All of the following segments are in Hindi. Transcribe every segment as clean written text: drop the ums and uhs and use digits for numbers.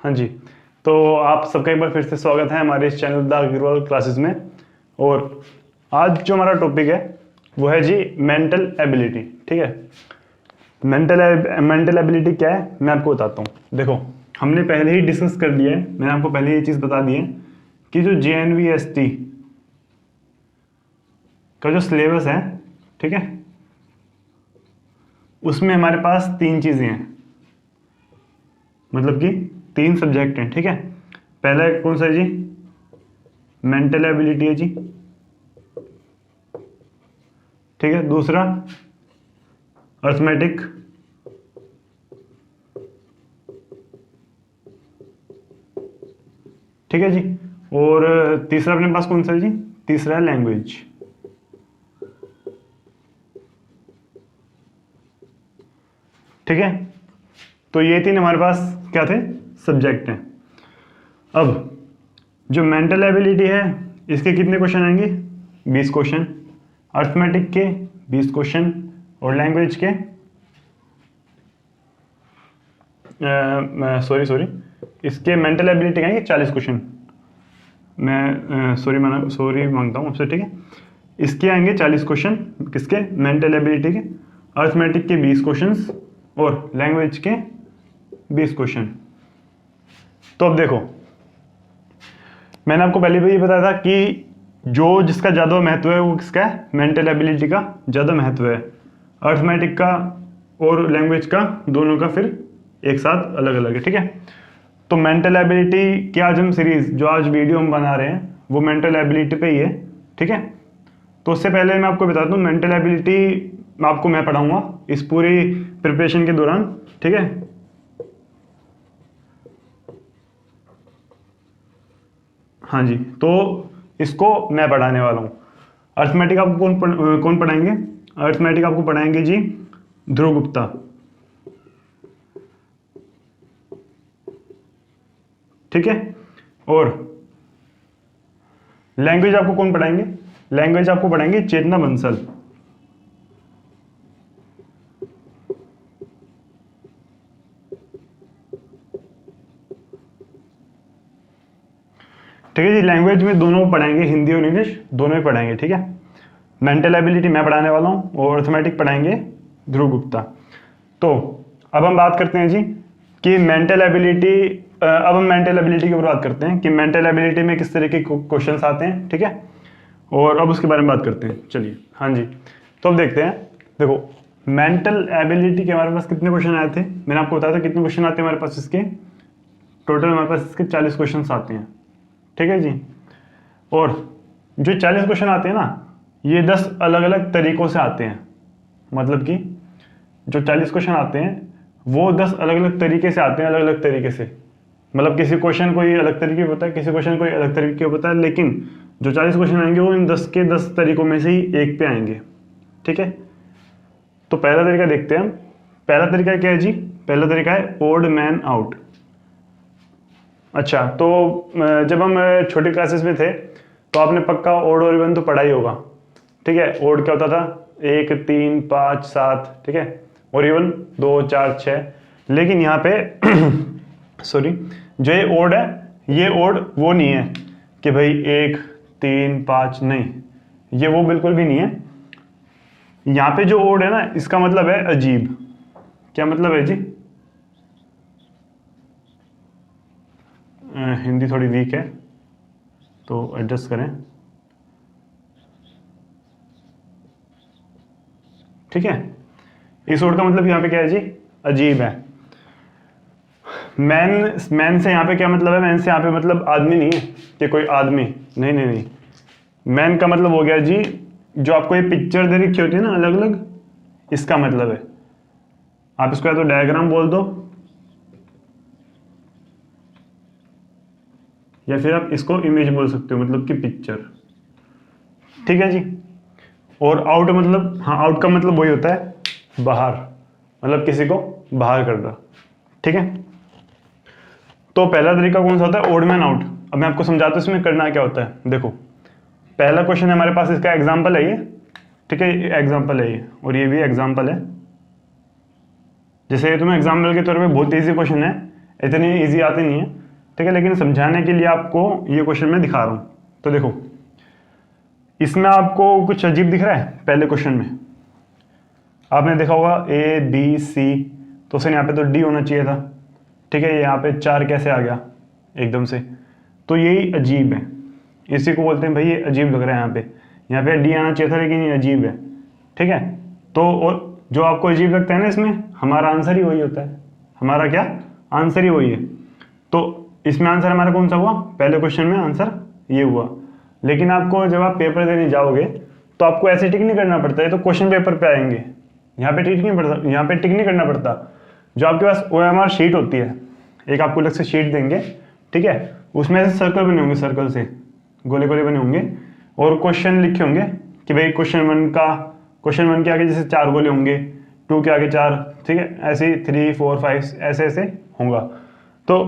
हाँ जी, तो आप सबका एक बार फिर से स्वागत है हमारे इस चैनल द अग्रवाल क्लासेस में। और आज जो हमारा टॉपिक है वो है जी मेंटल एबिलिटी। ठीक है, मेंटल एबिलिटी क्या है मैं आपको बताता हूँ। देखो, हमने पहले ही डिस्कस कर दिया है, मैंने आपको पहले ये चीज़ बता दी है कि जो JNVST का जो सिलेबस है, ठीक है, उसमें हमारे पास 3 चीज़ें हैं, मतलब कि 3 सब्जेक्ट हैं। ठीक है, पहला कौन सा है जी? मेंटल एबिलिटी है जी। ठीक है, दूसरा अर्थमेटिक, ठीक है जी, और तीसरा अपने पास कौन सा है जी? तीसरा है लैंग्वेज। ठीक है, तो ये 3 हमारे पास क्या थे? सब्जेक्ट हैं। अब जो मेंटल एबिलिटी है इसके कितने क्वेश्चन आएंगे? 20 क्वेश्चन। अर्थमेटिक के 20 क्वेश्चन और लैंग्वेज के सॉरी इसके मेंटल एबिलिटी के आएंगे 40 क्वेश्चन। मैं सॉरी मांगता हूँ आपसे। ठीक है, इसके आएंगे 40 क्वेश्चन, किसके? मेंटल एबिलिटी के। अर्थमेटिक के 20 क्वेश्चंस और लैंग्वेज के 20 क्वेश्चन। तो अब देखो, मैंने आपको पहले भी ये बताया था कि जो जिसका ज़्यादा महत्व है वो किसका है? मेंटल एबिलिटी का ज़्यादा महत्व है। अर्थमेटिक का और लैंग्वेज का दोनों का फिर एक साथ अलग अलग है। ठीक है, तो मेंटल एबिलिटी की आज हम सीरीज, जो आज वीडियो हम बना रहे हैं वो मेंटल एबिलिटी पे ही है। ठीक है, तो उससे पहले मैं आपको बता दूं, मेंटल एबिलिटी आपको मैं पढ़ाऊंगा इस पूरी प्रिपरेशन के दौरान। ठीक है, हाँ जी, तो इसको मैं पढ़ाने वाला हूँ। अर्थमेटिक आपको कौन पढ़ाएंगे? अर्थमेटिक आपको पढ़ाएंगे जी ध्रुव गुप्ता। ठीक है, और लैंग्वेज आपको कौन पढ़ाएंगे? लैंग्वेज आपको पढ़ाएंगे चेतना बंसल। ठीक है जी, लैंग्वेज में दोनों पढ़ाएंगे, हिंदी और इंग्लिश दोनों ही पढ़ाएंगे। ठीक है, मेंटल एबिलिटी मैं पढ़ाने वाला हूँ और अर्थमेटिक पढ़ाएंगे ध्रुव गुप्ता। तो अब हम बात करते हैं जी कि मेंटल एबिलिटी, अब हम मेंटल एबिलिटी की बात करते हैं कि मेंटल एबिलिटी में किस तरह के क्वेश्चंस आते हैं। ठीक है, और अब उसके बारे में बात करते हैं। चलिए, हाँ जी, तो अब देखते हैं। देखो, मेंटल एबिलिटी के हमारे पास कितने क्वेश्चन आए थे? मैंने आपको बताया था कितने क्वेश्चन आते हैं हमारे पास इसके। टोटल हमारे पास इसके 40 क्वेश्चन आते हैं। ठीक है जी, और जो 40 क्वेश्चन आते हैं ना, ये 10 अलग अलग तरीकों से आते हैं। मतलब कि जो 40 क्वेश्चन आते हैं वो 10 अलग अलग तरीके से आते हैं, अलग अलग तरीके से। मतलब किसी क्वेश्चन कोई अलग तरीके होता है, किसी क्वेश्चन कोई अलग तरीके होता है, लेकिन जो 40 क्वेश्चन आएंगे वो इन 10 के 10 तरीकों में से ही एक पे आएंगे। ठीक है, तो पहला तरीका देखते हैं हम। पहला तरीका क्या है जी? पहला तरीका है ओड मैन आउट। अच्छा, तो जब हम छोटी क्लासेस में थे तो आपने पक्का ओड और इवन तो पढ़ा ही होगा। ठीक है, ओड क्या होता था? 1, 3, 5, 7। ठीक है, और इवन 2, 4, 6। लेकिन यहाँ पे सॉरी, जो ये ओड है, ये ओड वो नहीं है कि भाई 1, 3, 5, नहीं, ये वो बिल्कुल भी नहीं है। यहाँ पे जो ओड है ना, इसका मतलब है अजीब। क्या मतलब है जी? हिंदी थोड़ी वीक है तो एडजस्ट करें। ठीक है, इस वर्ड का मतलब यहाँ पे क्या है जी? अजीब है। मैन से यहाँ पे क्या मतलब है? मैन से यहाँ पे मतलब आदमी नहीं है कि कोई आदमी, नहीं नहीं नहीं। मैन का मतलब हो गया जी, जो आपको ये पिक्चर दे रखी होती है ना अलग अलग, इसका मतलब है। आप इसको या तो डायग्राम बोल दो या फिर आप इसको इमेज बोल सकते हो, मतलब कि पिक्चर। ठीक है जी, और आउट मतलब, हाँ, आउट का मतलब वही होता है बाहर, मतलब किसी को बाहर करना। ठीक है, तो पहला तरीका कौन सा होता है? Odd man out. अब मैं आपको समझाता हूँ इसमें करना क्या होता है। देखो, पहला क्वेश्चन है हमारे पास, इसका एग्जाम्पल है ये। ठीक है, एग्जाम्पल है ये, और ये भी एग्जाम्पल है। जैसे ये तुम्हें एग्जाम्पल के तौर पे बहुत ईजी क्वेश्चन है। इतने ईजी आते नहीं है, ठीक है, लेकिन समझाने के लिए आपको ये क्वेश्चन मैं दिखा रहा हूँ। तो देखो इसमें आपको कुछ अजीब दिख रहा है। पहले क्वेश्चन में आपने देखा होगा ए बी सी, तो सर यहाँ पे तो डी होना चाहिए था, ठीक है, यहाँ पे 4 कैसे आ गया एकदम से, तो यही अजीब है, इसी को बोलते हैं भाई ये अजीब लग रहा है। यहाँ पे डी आना चाहिए था लेकिन ये अजीब है, ठीक है। तो और जो आपको अजीब लगता है ना, इसमें हमारा आंसर ही वही होता है, हमारा क्या आंसर ही वही है। तो इसमें आंसर हमारा कौन सा हुआ, पहले क्वेश्चन में आंसर ये हुआ। लेकिन आपको जब आप पेपर देने जाओगे तो आपको ऐसे टिक नहीं करना पड़ता है, तो क्वेश्चन पेपर पे आएंगे, यहाँ पे टिक नहीं पड़ता, यहाँ पे टिक नहीं करना पड़ता। जो आपके पास OMR शीट होती है, एक आपको अलग से शीट देंगे, ठीक है, उसमें से सर्कल बने होंगे, सर्कल से गोले गोले बने होंगे, और क्वेश्चन लिखे होंगे कि भाई क्वेश्चन वन के आगे जैसे 4 गोले होंगे, 2 के आगे 4, ठीक है, ऐसे ही 3 4 5 ऐसे ऐसे होगा। तो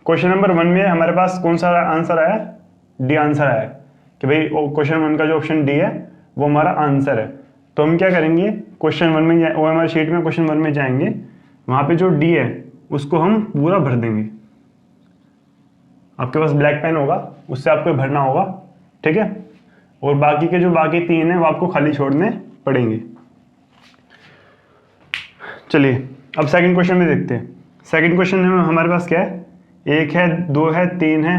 क्वेश्चन नंबर 1 में हमारे पास कौन सा आंसर आया, डी आंसर आया कि भाई क्वेश्चन 1 का जो ऑप्शन डी है वो हमारा आंसर है। तो हम क्या करेंगे, क्वेश्चन 1 में OMR शीट में क्वेश्चन 1 में जाएंगे, वहाँ पे जो डी है उसको हम पूरा भर देंगे। आपके पास ब्लैक पेन होगा, उससे आपको भरना होगा, ठीक है, और बाकी के जो बाकी 3 है वो आपको खाली छोड़ने पड़ेंगे। चलिए अब सेकंड क्वेश्चन में देखते हैं। सेकंड क्वेश्चन में हमारे पास क्या है, 1 है, 2 है, 3 है,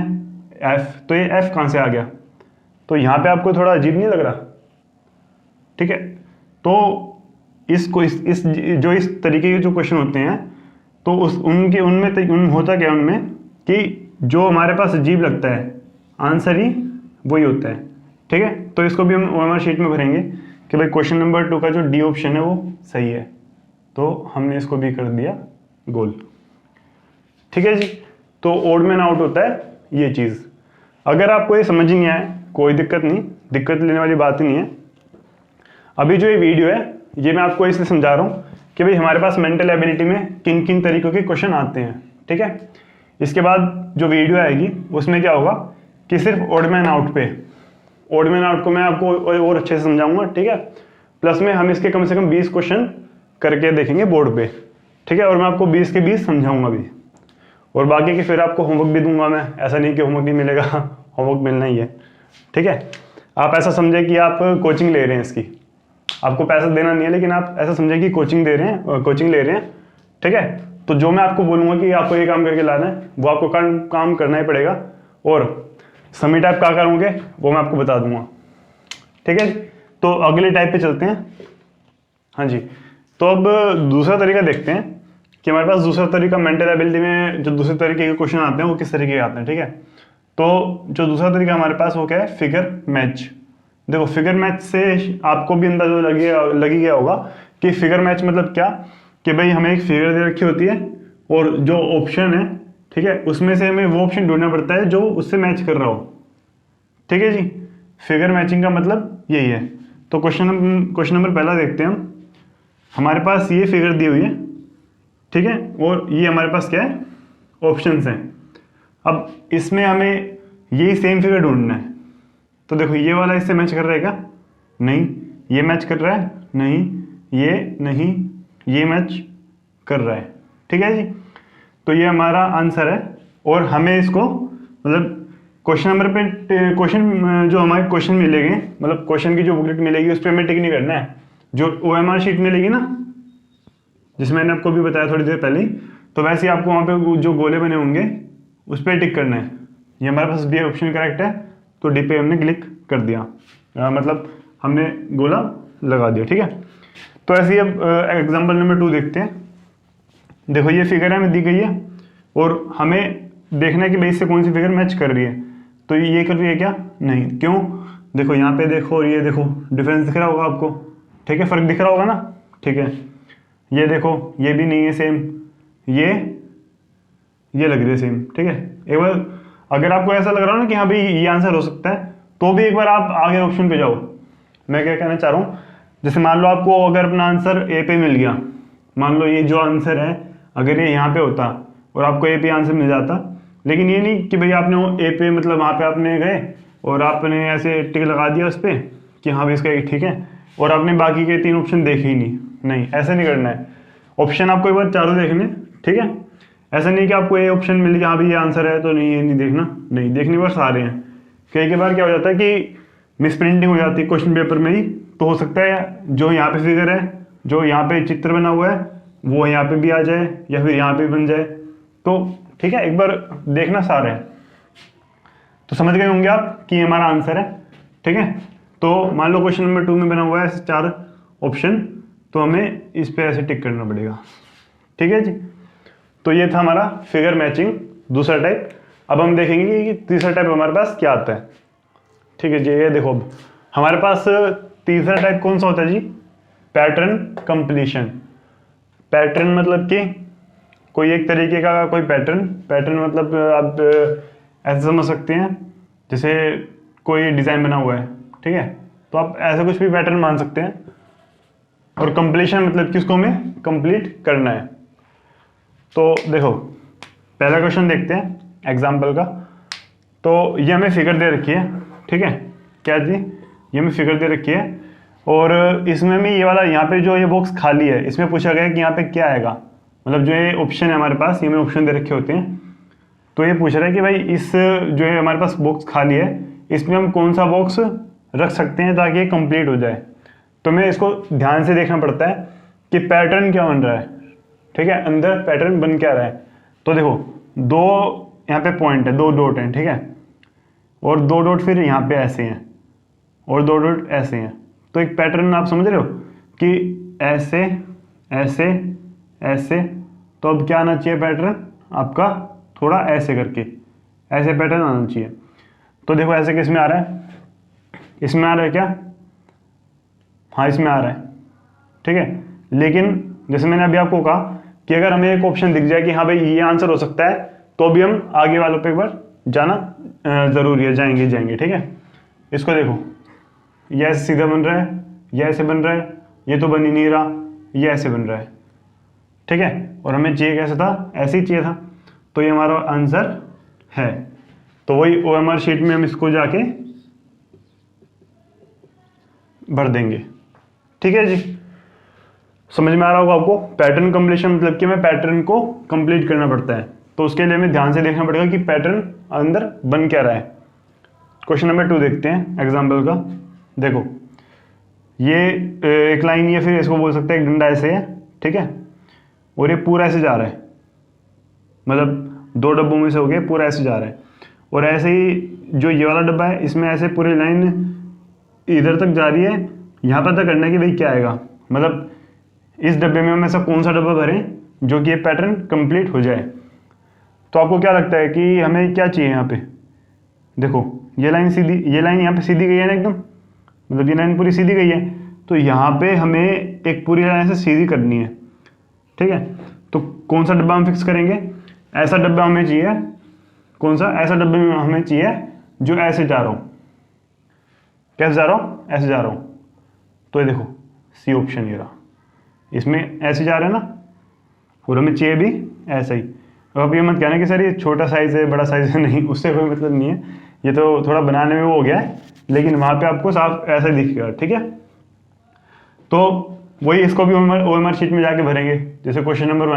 एफ। तो ये एफ कहाँ से आ गया, तो यहाँ पे आपको थोड़ा अजीब नहीं लग रहा, ठीक है। तो इसको इस जो इस तरीके के जो क्वेश्चन होते हैं, तो उनमें होता क्या उनमें कि जो हमारे पास अजीब लगता है आंसर ही वही होता है, ठीक है। तो इसको भी हम OMR शीट में भरेंगे कि भाई क्वेश्चन नंबर 2 का जो डी ऑप्शन है वो सही है, तो हमने इसको भी कर दिया गोल, ठीक है जी। तो ओड मैन आउट होता है ये चीज़। अगर आपको ये समझ नहीं आए कोई दिक्कत नहीं, दिक्कत लेने वाली बात ही नहीं है। अभी जो ये वीडियो है ये मैं आपको इसलिए समझा रहा हूँ कि भाई हमारे पास मेंटल एबिलिटी में किन किन तरीकों के क्वेश्चन आते हैं, ठीक है। इसके बाद जो वीडियो आएगी उसमें क्या होगा कि सिर्फ ओड मैन आउट को मैं आपको और अच्छे से समझाऊंगा, ठीक है। प्लस में हम इसके कम से कम 20 क्वेश्चन करके देखेंगे बोर्ड पे, ठीक है, और मैं आपको 20 के 20 समझाऊंगा भी, और बाकी के फिर आपको होमवर्क भी दूंगा मैं। ऐसा नहीं कि होमवर्क नहीं मिलेगा, होमवर्क मिलना ही है, ठीक है। आप ऐसा समझे कि आप कोचिंग ले रहे हैं, इसकी आपको पैसा देना नहीं है, लेकिन आप ऐसा समझे कि कोचिंग ले रहे हैं, ठीक है। तो जो मैं आपको बोलूँगा कि आपको ये काम करके लाना है वो आपको काम करना ही पड़ेगा, और सबमिट आप क्या करोगे वो मैं आपको बता दूंगा, ठीक है। तो अगले टाइप पे चलते हैं। हाँ जी, तो अब दूसरा तरीका देखते हैं कि हमारे पास दूसरा तरीका मेंटल एबिलिटी में जो दूसरे तरीके के क्वेश्चन आते हैं वो किस तरीके के आते हैं, ठीक है। तो जो दूसरा तरीका हमारे पास वो क्या है, फिगर मैच। देखो फिगर मैच से आपको भी अंदाजा लगी गया होगा कि फिगर मैच मतलब क्या, कि भाई हमें एक फिगर दे रखी होती है और जो ऑप्शन है, ठीक है, उसमें से हमें वो ऑप्शन ढूंढना पड़ता है जो उससे मैच कर रहा हो, ठीक है जी। फिगर मैचिंग का मतलब यही है। तो क्वेश्चन नंबर पहला देखते हैं हम। हमारे पास ये फिगर दी हुई है, ठीक है, और ये हमारे पास क्या है, ऑप्शंस हैं। अब इसमें हमें यही सेम फिगर ढूंढना है। तो देखो ये वाला इससे मैच कर रहा है क्या, नहीं। ये मैच कर रहा है, नहीं। ये नहीं, ये मैच कर रहा है, ठीक है जी। तो ये हमारा आंसर है, और हमें इसको मतलब क्वेश्चन नंबर पे क्वेश्चन जो हमारे क्वेश्चन मिलेंगे, मतलब क्वेश्चन की जो बुकलेट मिलेगी उस पर हमें टिक नहीं करना है। जो OMR शीट मिलेगी ना, जिसमें मैंने आपको भी बताया थोड़ी देर पहले, तो वैसे ही आपको वहाँ पे जो गोले बने होंगे उस पर टिक करना है। ये हमारे पास बी ऑप्शन करेक्ट है, तो डी पे हमने क्लिक कर दिया, मतलब हमने गोला लगा दिया, ठीक है। तो ऐसे ही अब एग्जाम्पल नंबर 2 देखते हैं। देखो ये फिगर हमें दी गई है और हमें देखना है कि भाई इससे कौन सी फिगर मैच कर रही है। तो ये कर रही है क्या, नहीं। क्यों, देखो यहाँ पे देखो और ये देखो, डिफरेंस दिख रहा होगा आपको, ठीक है, फर्क दिख रहा होगा ना, ठीक है। ये देखो ये भी नहीं है सेम, ये लग रही है सेम, ठीक है। एक बार अगर आपको ऐसा लग रहा हो ना कि हाँ भाई ये आंसर हो सकता है, तो भी एक बार आप आगे ऑप्शन पे जाओ। मैं क्या कहना चाह रहा हूँ, जैसे मान लो आपको अगर अपना आंसर ए पे मिल गया, मान लो ये जो आंसर है अगर ये यहाँ पे होता और आपको ए पे आंसर मिल जाता, लेकिन ये नहीं कि भाई आपने ए पे मतलब वहाँ पे आपने गए और आपने ऐसे टिक लगा दिया उस पर कि हाँ भाई इसका एक ठीक है, और आपने बाकी के 3 ऑप्शन देखे ही नहीं, ऐसे नहीं करना है। ऑप्शन आपको एक बार चारों देखने, ठीक है। ऐसा नहीं कि आपको ये ऑप्शन मिल गया हाँ भाई ये आंसर है तो नहीं ये नहीं देखना, नहीं देखने पर सारे हैं। कई बार क्या हो जाता है कि मिस प्रिंटिंग हो जाती है क्वेश्चन पेपर में ही, तो हो सकता है जो यहाँ पे फिगर है, जो यहाँ पे चित्र बना हुआ है वो यहाँ पे भी आ जाए या फिर यहाँ पे बन जाए। तो ठीक है, एक बार देखना सारे हैं। तो समझ गए होंगे आप कि हमारा आंसर है। ठीक है, तो मान लो क्वेश्चन नंबर 2 में बना हुआ है ऐसे 4 ऑप्शन, तो हमें इस पे ऐसे टिक करना पड़ेगा। ठीक है जी, तो ये था हमारा फिगर मैचिंग दूसरा टाइप। अब हम देखेंगे कि तीसरा टाइप हमारे पास क्या आता है। ठीक है जी, ये देखो अब हमारे पास तीसरा टाइप कौन सा होता है जी, पैटर्न कंप्लीशन। पैटर्न मतलब कि कोई एक तरीके का कोई पैटर्न मतलब आप ऐसे समझ सकते हैं जैसे कोई डिज़ाइन बना हुआ है। ठीक है, तो आप ऐसा कुछ भी पैटर्न मान सकते हैं। और कंप्लीशन मतलब कि उसको हमें कंप्लीट करना है। तो देखो पहला क्वेश्चन देखते हैं एग्जाम्पल का। तो ये हमें फिगर दे रखी है। ठीक है, क्या जी, ये हमें फिगर दे रखी है और इसमें भी ये वाला यहाँ पे जो ये बॉक्स खाली है इसमें पूछा गया है कि यहाँ पे क्या आएगा। मतलब जो ये ऑप्शन है हमारे पास, ये में ऑप्शन दे रखे होते हैं। तो ये पूछ रहा है कि भाई इस जो है हमारे पास बॉक्स खाली है इसमें हम कौन सा बॉक्स रख सकते हैं ताकि ये कंप्लीट हो जाए। तो हमें इसको ध्यान से देखना पड़ता है कि पैटर्न क्या बन रहा है। ठीक है, अंदर पैटर्न बन क्या रहा है। तो देखो दो यहाँ पे पॉइंट है, 2 डॉट हैं। ठीक है, और 2 डॉट फिर यहाँ पे ऐसे हैं और 2 डॉट ऐसे हैं। तो एक पैटर्न आप समझ रहे हो कि ऐसे ऐसे ऐसे। तो अब क्या आना चाहिए पैटर्न आपका, थोड़ा ऐसे करके ऐसे पैटर्न आना चाहिए। तो देखो ऐसे किस में आ रहा है, इसमें आ रहा है क्या, हाँ इसमें आ रहा है। ठीक है, लेकिन जैसे मैंने अभी आपको कहा कि अगर हमें एक ऑप्शन दिख जाए कि हाँ भाई ये आंसर हो सकता है, तो भी हम आगे वालों पे एक बार जाना जरूरी है, जाएंगे। ठीक है, इसको देखो ये ऐसे सीधा बन रहा है, ये ऐसे बन रहा है, ये तो बन ही नहीं रहा, ये ऐसे बन रहा है। ठीक है, और हमें चाहिए कैसा था, ऐसे ही चाहिए था। तो ये हमारा आंसर है। तो वही OMR शीट में हम इसको जाके भर देंगे। ठीक है जी, समझ में आ रहा होगा आपको। पैटर्न कंप्लीशन मतलब कि हमें पैटर्न को कंप्लीट करना पड़ता है। तो उसके लिए हमें ध्यान से देखना पड़ेगा कि पैटर्न अंदर बन क्या रहा है। क्वेश्चन नंबर 2 देखते हैं एग्जाम्पल का। देखो ये एक लाइन है, फिर इसको बोल सकते हैं एक डंडा ऐसे है। ठीक है, और ये पूरा ऐसे जा रहा है, मतलब 2 डब्बों में से हो गया, पूरा ऐसे जा रहा है। और ऐसे ही जो ये वाला डब्बा है इसमें ऐसे पूरी लाइन इधर तक जा रही है। यहाँ पता करना है कि भाई क्या आएगा, मतलब इस डब्बे में हम ऐसा कौन सा डब्बा भरें जो कि ये पैटर्न कंप्लीट हो जाए। तो आपको क्या लगता है कि हमें क्या चाहिए यहाँ पे। देखो ये लाइन सीधी, ये लाइन यहाँ पे सीधी गई है ना एकदम, मतलब ये लाइन पूरी सीधी गई है। तो यहाँ पे हमें एक पूरी लाइन से सीधी करनी है। ठीक है, तो कौन सा डब्बा हम फिक्स करेंगे, ऐसा डब्बा हमें चाहिए। कौन सा, ऐसा डब्बे में हमें चाहिए जो ऐसे जा रहा हूँ। कैसे जा रहा हूँ, ऐसे जा रहा हूँ। तो ये देखो सी ऑप्शन ये रहा, इसमें ऐसे जा रहे हैं ना, और हमें चाहिए भी ऐसा ही। अब आप ये मत कहना कि सर ये छोटा साइज है बड़ा साइज है, नहीं, उससे कोई मतलब नहीं है। ये तो थोड़ा बनाने में वो हो गया है, लेकिन वहाँ पे आपको साफ ऐसा दिखेगा। ठीक है, तो वही इसको भी OMR शीट में जाके भरेंगे। जैसे क्वेश्चन नंबर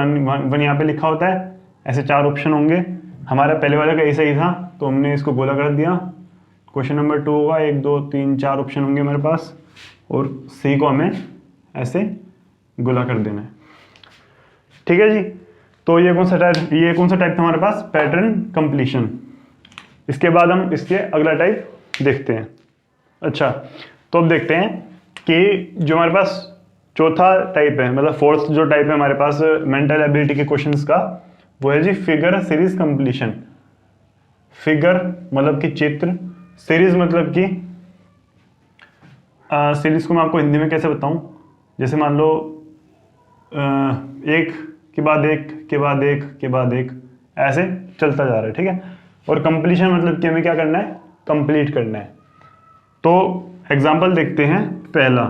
1 यहाँ पे लिखा होता है, ऐसे 4 ऑप्शन होंगे। हमारा पहले वाले का ऐसा ही था तो हमने इसको गोला कर दिया। क्वेश्चन नंबर 2 होगा, 1 2 3 4 ऑप्शन होंगे हमारे पास, और सी को हमें ऐसे गोला कर देना है। ठीक है जी, तो ये कौन सा टाइप था हमारे पास, पैटर्न कंप्लीशन। इसके बाद हम इसके अगला टाइप देखते हैं। अच्छा, तो अब देखते हैं कि जो हमारे पास चौथा टाइप है, मतलब फोर्थ जो टाइप है हमारे पास मेंटल एबिलिटी के क्वेश्चंस का, वो है जी फिगर सीरीज कंप्लीशन। फिगर मतलब कि चित्र, सीरीज मतलब कि सीरीज को मैं आपको हिंदी में कैसे बताऊं, जैसे मान लो एक के बाद एक के बाद एक के बाद एक ऐसे चलता जा रहा है। ठीक है, और कंप्लीशन मतलब कि हमें क्या करना है, कंप्लीट करना है। तो एग्जांपल देखते हैं। पहला,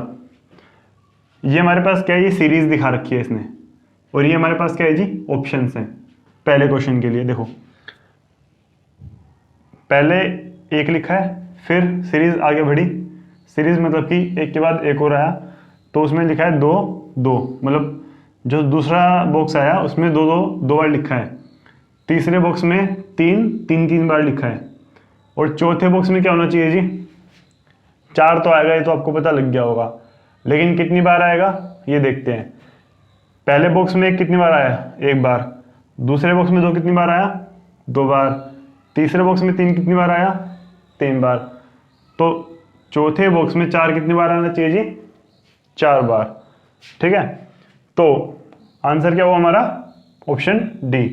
ये हमारे पास क्या है, ये सीरीज दिखा रखी है इसने, और ये हमारे पास क्या है जी, ऑप्शंस हैं। पहले क्वेश्चन के लिए देखो, पहले एक लिखा है, फिर सीरीज आगे बढ़ी। सीरीज मतलब कि एक के बाद एक और आया, तो उसमें लिखा है 2 2, मतलब जो दूसरा बॉक्स आया उसमें 2 2 2 बार लिखा है। तीसरे बॉक्स में 3 बार लिखा है, और चौथे बॉक्स में क्या होना चाहिए जी? 4 तो आएगा, ये तो आपको पता लग गया होगा, लेकिन कितनी बार आएगा ये देखते हैं। पहले बॉक्स में कितनी बार आया? 1 बार। दूसरे बॉक्स में 2 कितनी बार आया? 2 बार। तीसरे बॉक्स में 3 कितनी बार आया? 3 बार। तो चौथे बॉक्स में 4 कितनी बार आना चाहिए जी? 4 बार। ठीक है, तो आंसर क्या हुआ हमारा? Option D.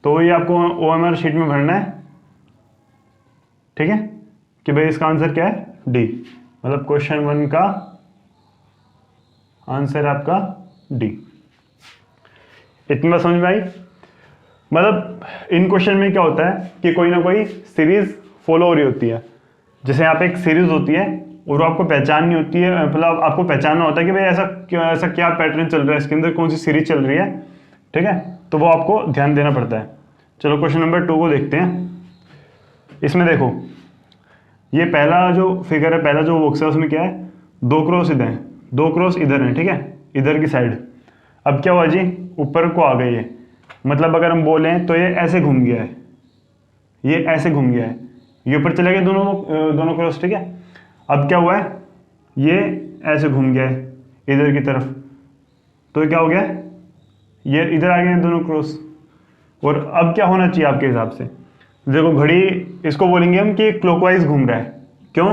तो ये आपको OMR शीट में भरना है, ठीक है, कि भाई इसका आंसर क्या है? डी। मतलब क्वेश्चन 1 का आंसर है आपका डी। इतनी बात समझ में आई? मतलब इन क्वेश्चन में क्या होता है कि कोई ना कोई सीरीज फॉलो हो रही होती है। जैसे यहाँ पे एक सीरीज होती है और आपको पहचाननी होती है, मतलब आपको पहचानना होता है कि भाई ऐसा क्या पैटर्न चल रहा है, इसके अंदर कौन सी सीरीज चल रही है, ठीक है, तो वो आपको ध्यान देना पड़ता है। चलो क्वेश्चन नंबर 2 को देखते हैं। इसमें देखो, ये पहला जो फिगर है, पहला जो बॉक्स है, उसमें क्या है? 2 क्रॉस इधर है, 2 क्रॉस इधर है, ठीक है, इधर की साइड। अब क्या हुआ जी? ऊपर को आ गई है, मतलब अगर हम बोलें तो ये ऐसे घूम गया है, ये ऐसे घूम गया है, ये ऊपर चले गए दोनों क्रॉस, ठीक है। अब क्या हुआ है? ये ऐसे घूम गया है इधर की तरफ, तो क्या हो गया? ये इधर आ गए हैं दोनों क्रॉस। और अब क्या होना चाहिए आपके हिसाब से? देखो घड़ी, इसको बोलेंगे हम कि क्लॉकवाइज घूम रहा है। क्यों?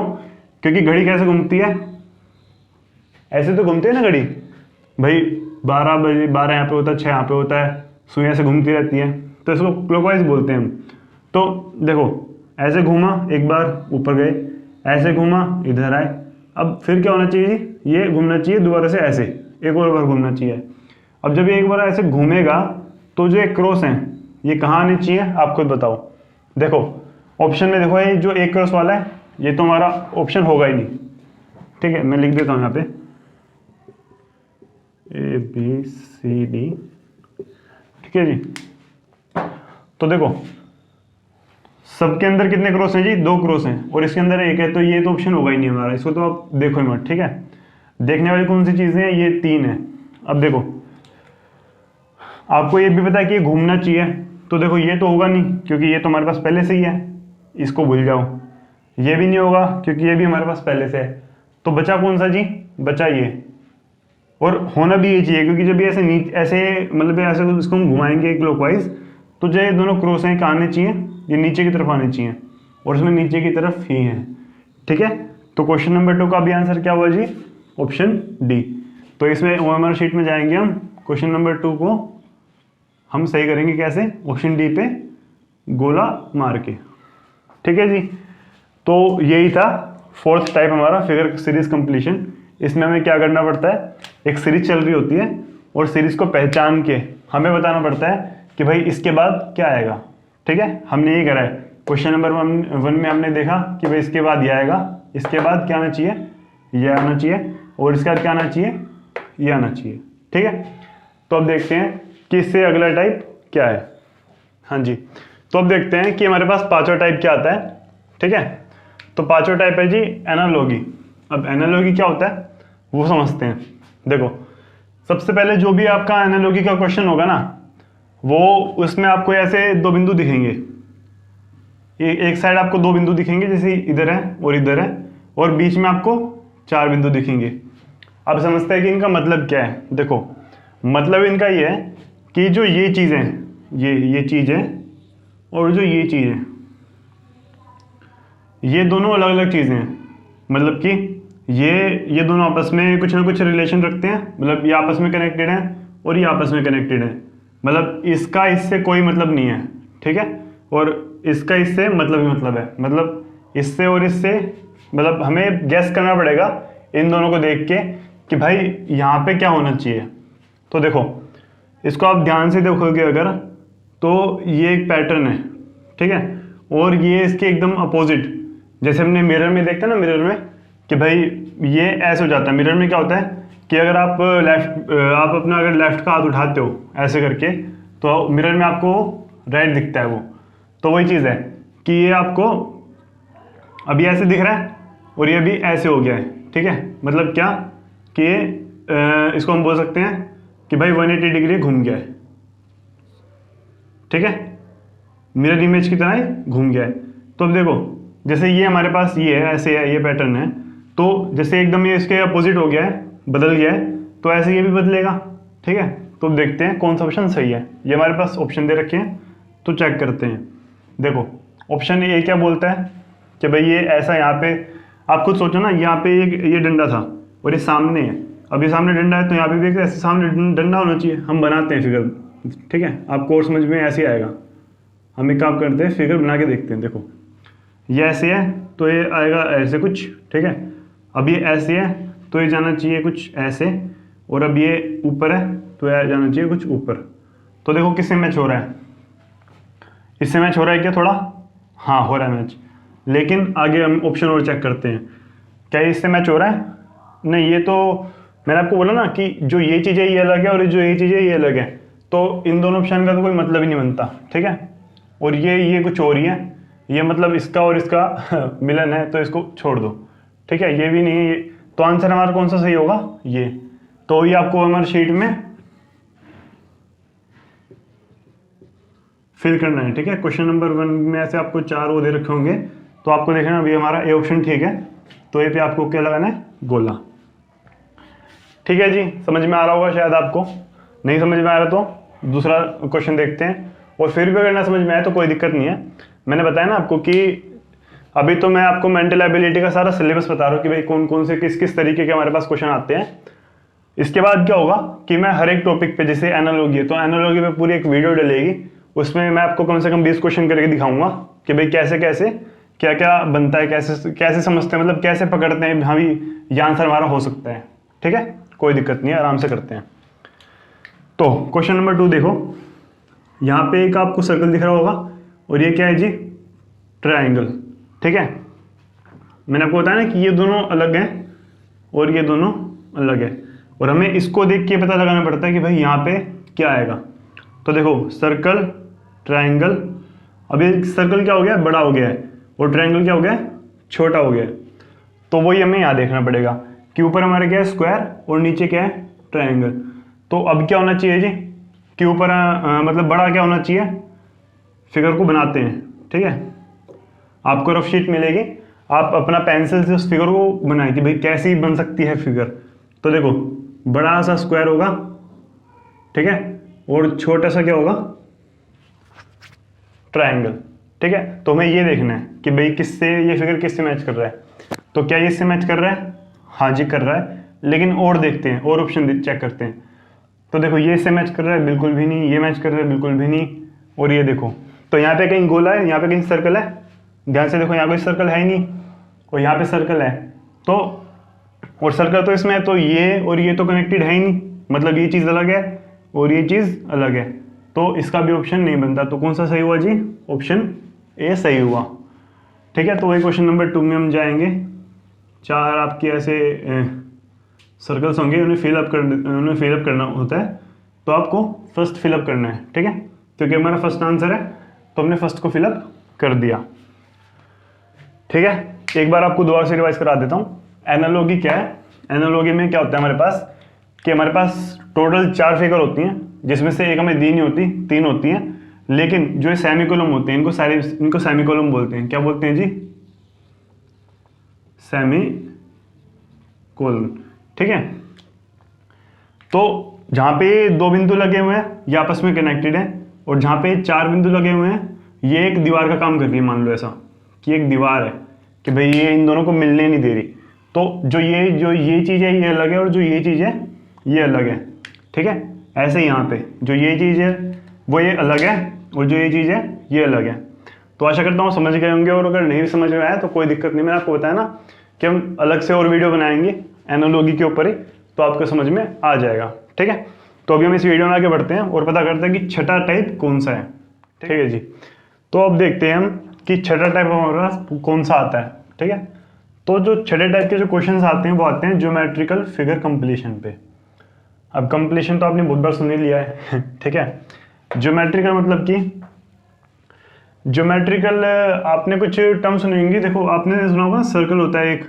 क्योंकि घड़ी कैसे घूमती है? ऐसे तो घूमती है ना घड़ी भाई। 12 बजे 12 यहाँ पे होता है, 6 यहाँ पे होता है, सुइयां से घूमती रहती है, तो इसको क्लॉकवाइज बोलते हैं हम। तो देखो ऐसे घूमा, एक बार ऊपर गए, ऐसे घूमा, इधर आए। अब फिर क्या होना चाहिए? ये घूमना चाहिए दोबारा से ऐसे, एक और बार घूमना चाहिए। अब जब ये एक बार ऐसे घूमेगा तो जो एक क्रॉस है ये कहाँ आनी चाहिए? आप खुद बताओ। देखो ऑप्शन में देखो, ये जो एक क्रॉस वाला है ये तो हमारा ऑप्शन होगा ही नहीं, ठीक है, मैं लिख देता हूँ यहाँ पे ABCD, ठीक है जी। तो देखो सबके अंदर कितने क्रॉस हैं जी? 2 क्रॉस हैं, और इसके अंदर 1 है, तो ये तो ऑप्शन होगा ही नहीं हमारा, इसको तो आप देखो ही मत, ठीक है। देखने वाली कौन सी चीजें हैं? ये 3 है। अब देखो आपको ये भी पता है कि ये घूमना चाहिए, तो देखो ये तो होगा नहीं क्योंकि ये तो हमारे पास पहले से ही है, इसको भूल जाओ। ये भी नहीं होगा क्योंकि ये भी हमारे पास पहले से है। तो बचा कौन सा जी? बचा ये। और होना भी ये चाहिए क्योंकि जब ये ऐसे मतलब ऐसे इसको हम घुमाएंगे क्लॉकवाइज, तो जो ये दोनों क्रॉस हैं कहाँ आने चाहिए? ये नीचे की तरफ आने चाहिए, और इसमें नीचे की तरफ ही है, ठीक है। तो क्वेश्चन नंबर 2 का भी आंसर क्या हुआ जी? Option D. तो इसमें OMR शीट में जाएंगे हम, क्वेश्चन नंबर 2 को हम सही करेंगे कैसे? ऑप्शन डी पे गोला मार के, ठीक है जी। तो यही था 4th टाइप हमारा, फिगर सीरीज कंप्लीशन। इसमें हमें क्या करना पड़ता है? एक सीरीज चल रही होती है और सीरीज को पहचान के हमें बताना पड़ता है कि भाई इसके बाद क्या आएगा, ठीक है। हमने यही करा है। क्वेश्चन नंबर 1 में हमने देखा कि भाई इसके बाद ये आएगा, इसके बाद क्या आना चाहिए? ये आना चाहिए, और इसके बाद क्या आना चाहिए? ये आना चाहिए, ठीक है। तो अब देखते हैं कि इससे अगला टाइप क्या है। हाँ जी, तो अब देखते हैं कि हमारे पास 5वां टाइप क्या आता है, ठीक है। तो 5वां टाइप है जी एनालॉगी। अब एनालॉगी क्या होता है वो समझते हैं। देखो सबसे पहले जो भी आपका एनालॉगी का क्वेश्चन होगा ना, वो उसमें आपको ऐसे 2 बिंदु दिखेंगे। एक साइड आपको 2 बिंदु दिखेंगे, जैसे इधर है और इधर है, और बीच में आपको 4 बिंदु दिखेंगे। अब समझते हैं कि इनका मतलब क्या है। देखो मतलब इनका ये है कि जो ये चीज़ है, ये चीज़ है, और जो ये चीज़ है, ये दोनों अलग अलग चीज़ें हैं। मतलब कि ये दोनों आपस में कुछ ना कुछ रिलेशन रखते हैं, मतलब ये आपस में कनेक्टेड हैं और ये आपस में कनेक्टेड है। मतलब इसका इससे कोई मतलब नहीं है, ठीक है, और इसका इससे मतलब ही मतलब है। मतलब इससे और इससे, मतलब हमें गैस करना पड़ेगा इन दोनों को देख के कि भाई यहाँ पे क्या होना चाहिए। तो देखो इसको आप ध्यान से देखोगे अगर, तो ये एक पैटर्न है, ठीक है, और ये इसके एकदम अपोजिट। जैसे हमने मिरर में देखते हैं ना, मिरर में कि भाई ये ऐसे हो जाता है। मिरर में क्या होता है कि अगर आप अपना अगर लेफ्ट का हाथ उठाते हो ऐसे करके, तो मिरर में आपको राइट दिखता है वो। तो वही चीज़ है कि ये आपको अभी ऐसे दिख रहा है और ये भी ऐसे हो गया है, ठीक है। मतलब क्या कि इसको हम बोल सकते हैं कि भाई 180 डिग्री घूम गया है, ठीक है। मिरर इमेज की तरह ही घूम गया है। तो अब देखो जैसे ये हमारे पास ये है, ऐसे है, ये पैटर्न है, तो जैसे एकदम ये इसके अपोजिट हो गया है, बदल गया है, तो ऐसे ये भी बदलेगा। ठीक है, तो अब देखते हैं कौन सा ऑप्शन सही है। ये हमारे पास ऑप्शन दे रखे हैं, तो चेक करते हैं। देखो ऑप्शन ए क्या बोलता है कि भाई ये ऐसा, यहाँ पे आप खुद सोचो ना, यहाँ पे ये डंडा था और ये सामने है। अब ये सामने डंडा है तो यहाँ पे भी ऐसे सामने डंडा होना चाहिए। हम बनाते हैं फिगर, ठीक है, आपको और समझ में ऐसे ही आएगा। हम एक काम करते हैं, फिगर बना के देखते हैं। देखो ये ऐसे है तो ये आएगा ऐसे कुछ, ठीक है। अब ये ऐसे है तो ये जाना चाहिए कुछ ऐसे, और अब ये ऊपर है तो ये जाना चाहिए कुछ ऊपर। तो देखो किससे मैच हो रहा है, इससे मैच हो रहा है क्या थोड़ा? हाँ हो रहा है मैच। लेकिन आगे हम ऑप्शन और चेक करते हैं, क्या ये इससे मैच हो रहा है? नहीं, ये तो मैंने आपको बोला ना कि जो ये चीज़ है ये अलग है और जो ये चीज़ है ये अलग है, तो इन दोनों ऑप्शन का तो कोई मतलब ही नहीं बनता। ठीक है, और ये कुछ और ही है, ये मतलब इसका और इसका मिलन है, तो इसको छोड़ दो। ठीक है, ये भी नहीं है, ये तो आंसर हमारा कौन सा सही होगा? ये। तो ये आपको हमारे शीट में फिल करना है। ठीक है, क्वेश्चन नंबर 1 में ऐसे आपको 4 वो दे रखे होंगे, तो आपको देखना अभी हमारा ए ऑप्शन ठीक है, तो ये पे आपको क्या लगाना है? गोला। ठीक है जी, समझ में आ रहा होगा शायद आपको। नहीं समझ में आ रहा तो दूसरा क्वेश्चन देखते हैं, और फिर भी अगर ना समझ में आए तो कोई दिक्कत नहीं है। मैंने बताया ना आपको कि अभी तो मैं आपको मेंटल एबिलिटी का सारा सिलेबस बता रहा हूँ कि भाई कौन कौन से किस किस तरीके के हमारे पास क्वेश्चन आते हैं। इसके बाद क्या होगा कि मैं हर एक टॉपिक पे, जैसे एनालॉजी है तो एनालॉजी पे पूरी एक वीडियो डलेगी, उसमें मैं आपको कम से कम 20 क्वेश्चन करके दिखाऊंगा कि भाई कैसे कैसे क्या क्या बनता है, कैसे कैसे समझते हैं, मतलब कैसे पकड़ते हैं, हाँ भी ये आंसर हमारा हो सकता है। ठीक है, कोई दिक्कत नहीं है, आराम से करते हैं। तो क्वेश्चन नंबर 2 देखो, यहाँ पे एक आपको सर्कल दिख रहा होगा और ये क्या है जी? ट्रायंगल। ठीक है, मैंने आपको बताया ना कि ये दोनों अलग हैं और ये दोनों अलग है, और हमें इसको देख के पता लगाना पड़ता है कि भाई यहाँ पे क्या आएगा। तो देखो सर्कल, ट्रायंगल, अब ये सर्कल क्या हो गया? बड़ा हो गया है, और ट्रायंगल क्या हो गया? छोटा हो गया है। तो वही हमें यहाँ देखना पड़ेगा कि ऊपर हमारे क्या है? स्क्वायर, और नीचे क्या है? ट्रायंगल। तो अब क्या होना चाहिए जी कि ऊपर मतलब बड़ा क्या होना चाहिए? फिगर को बनाते हैं। ठीक है, आपको रफ शीट मिलेगी, आप अपना पेंसिल से उस फिगर को बनाए कि भाई कैसी बन सकती है फिगर। तो देखो बड़ा सा स्क्वायर होगा, ठीक है, और छोटा सा क्या होगा? ट्रायंगल। ठीक है, तो हमें ये देखना है कि भाई किससे ये फिगर किससे मैच कर रहा है। तो क्या ये इससे मैच कर रहा है? हाँ जी कर रहा है, लेकिन और देखते हैं, और ऑप्शन चेक करते हैं। तो देखो ये इससे मैच कर रहा है? बिल्कुल भी नहीं। ये मैच कर रहा है? बिल्कुल भी नहीं। और ये देखो, तो यहाँ पे कहीं गोला है, यहाँ पे कहीं सर्कल है, ध्यान से देखो, यहाँ कोई सर्कल है ही नहीं, और यहाँ पे सर्कल है, तो और सर्कल तो इसमें है, तो ये और ये तो कनेक्टेड है ही नहीं, मतलब ये चीज़ अलग है और ये चीज़ अलग है, तो इसका भी ऑप्शन नहीं बनता। तो कौन सा सही हुआ जी? ऑप्शन ए सही हुआ। ठीक है, तो वही क्वेश्चन नंबर 2 में हम जाएंगे। 4 आपके ऐसे सर्कल्स होंगे, उन्हें फिलअप करना होता है, तो आपको फर्स्ट फिलअप करना है। ठीक है, क्योंकि हमारा फर्स्ट आंसर है तो हमने फर्स्ट को फिलअप कर दिया। ठीक है, एक बार आपको दोबारा से रिवाइज करा देता हूँ। एनालॉजी क्या है? एनालॉजी में क्या होता है हमारे पास कि हमारे पास टोटल 4 फिगर होती हैं, जिसमें से एक हमें दी नहीं होती, 3 होती हैं, लेकिन जो सेमीकोलम होते हैं इनको सेमीकोलम बोलते हैं। क्या बोलते हैं जी? सेमीकोलन। ठीक है, तो जहाँ पे 2 बिंदु लगे हुए हैं ये आपस में कनेक्टेड है, और जहाँ पे 4 बिंदु लगे हुए हैं ये एक दीवार का काम कर रही है। मान लो ऐसा कि एक दीवार है कि भाई ये इन दोनों को मिलने नहीं दे रही, तो जो ये चीज़ है ये अलग है, और जो ये चीज़ है ये अलग है। ठीक है, ऐसे ही यहाँ पे जो ये चीज़ है वो ये अलग है, और जो ये चीज़ है ये अलग है। तो आशा करता हूँ समझ गए होंगे, और अगर नहीं भी समझ में आया तो कोई दिक्कत नहीं, मैंने आपको बताया ना कि हम अलग से और वीडियो बनाएंगे एनालॉजी के ऊपर ही, तो आपको समझ में आ जाएगा। ठीक है, तो अभी हम इस वीडियो में आगे बढ़ते हैं और पता करते हैं कि छठा टाइप कौन सा है। ठीक है जी, तो अब देखते हैं हम कि छठा टाइप हमारे पास कौन सा आता है। ठीक है, तो जो छठे टाइप के जो क्वेश्चंस आते हैं वो आते हैं ज्योमेट्रिकल फिगर कंप्लीशन पे। अब कंप्लीशन तो आपने बहुत बार सुन ही लिया है। ठीक है, ज्योमेट्रिकल मतलब कि ज्योमेट्रिकल आपने कुछ टर्म सुनी होंगी। देखो आपने सुना होगा सर्कल होता है एक,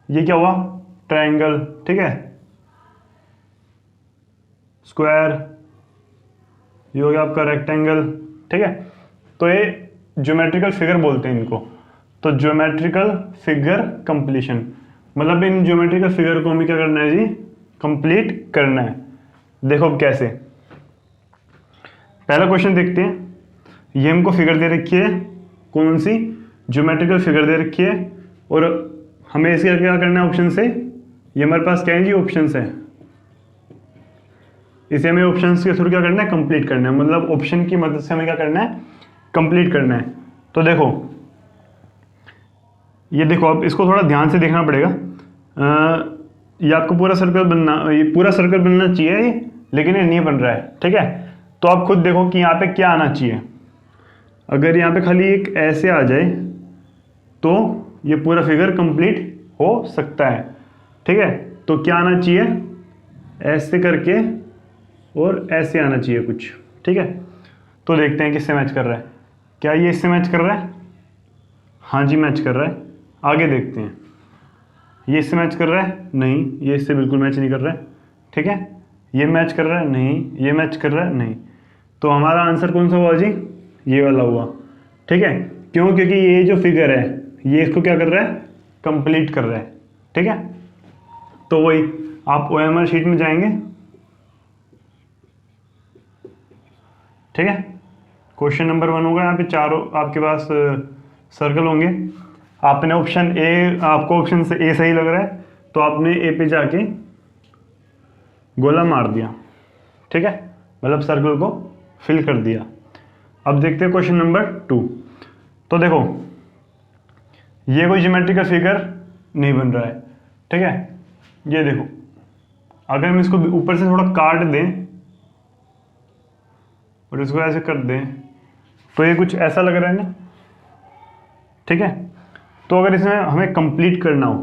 ये क्या हुआ? ट्रायंगल। ठीक है, स्क्वायर, ये हो गया आपका रेक्टेंगल, ठीक है। तो ये ज्योमेट्रिकल फिगर बोलते हैं इनको। तो ज्योमेट्रिकल फिगर कंप्लीशन मतलब इन ज्योमेट्रिकल फिगर को हमें क्या करना है जी, कंप्लीट करना है। देखो अब कैसे, पहला क्वेश्चन देखते हैं। ये हमको फिगर दे रखी है, कौन सी, ज्योमेट्रिकल फिगर दे रखी है, और हमें इसका क्या करना है ऑप्शन से, ये हमारे पास क्या है जी, ऑप्शन है। इसे हमें ऑप्शन के थ्रू क्या करना है, कंप्लीट करना है, मतलब ऑप्शन की मदद से हमें क्या करना है, कंप्लीट करना है। तो देखो ये देखो, अब इसको थोड़ा ध्यान से देखना पड़ेगा। ये आपको पूरा सर्कल बनना, ये पूरा सर्कल बनना चाहिए लेकिन ये नहीं बन रहा है, ठीक है। तो आप खुद देखो कि यहाँ पे क्या आना चाहिए। अगर यहाँ पे खाली एक ऐसे आ जाए तो ये पूरा फिगर कंप्लीट हो सकता है, ठीक है। तो क्या आना चाहिए, ऐसे करके और ऐसे आना चाहिए कुछ, ठीक है। तो देखते हैं किससे मैच कर रहा है। क्या ये इससे मैच कर रहा है, हाँ जी मैच कर रहा है। आगे देखते हैं, ये इससे मैच कर रहा है, नहीं, ये इससे बिल्कुल मैच नहीं कर रहा है, ठीक है। ये मैच कर रहा है, नहीं, ये मैच कर रहा है, नहीं। तो हमारा आंसर कौन सा हुआ जी, ये वाला हुआ, ठीक है। क्यों, क्योंकि ये जो फिगर है ये इसको क्या कर रहा है, कंप्लीट कर रहा है, ठीक है। तो वही आप OMR शीट में जाएंगे, ठीक है। क्वेश्चन नंबर 1 होगा, यहाँ पे चारों आपके पास सर्कल होंगे। आपने ऑप्शन ए, आपको ऑप्शन से ए सही लग रहा है तो आपने ए पे जाके गोला मार दिया, ठीक है, मतलब सर्कल को फिल कर दिया। अब देखते हैं क्वेश्चन नंबर 2। तो देखो ये कोई ज्योमेट्रिकल फिगर नहीं बन रहा है, ठीक है। ये देखो, अगर हम इसको ऊपर से थोड़ा काट दें और इसको ऐसे कर दें तो ये कुछ ऐसा लग रहा है ना, ठीक है। तो अगर इसमें हमें कंप्लीट करना हो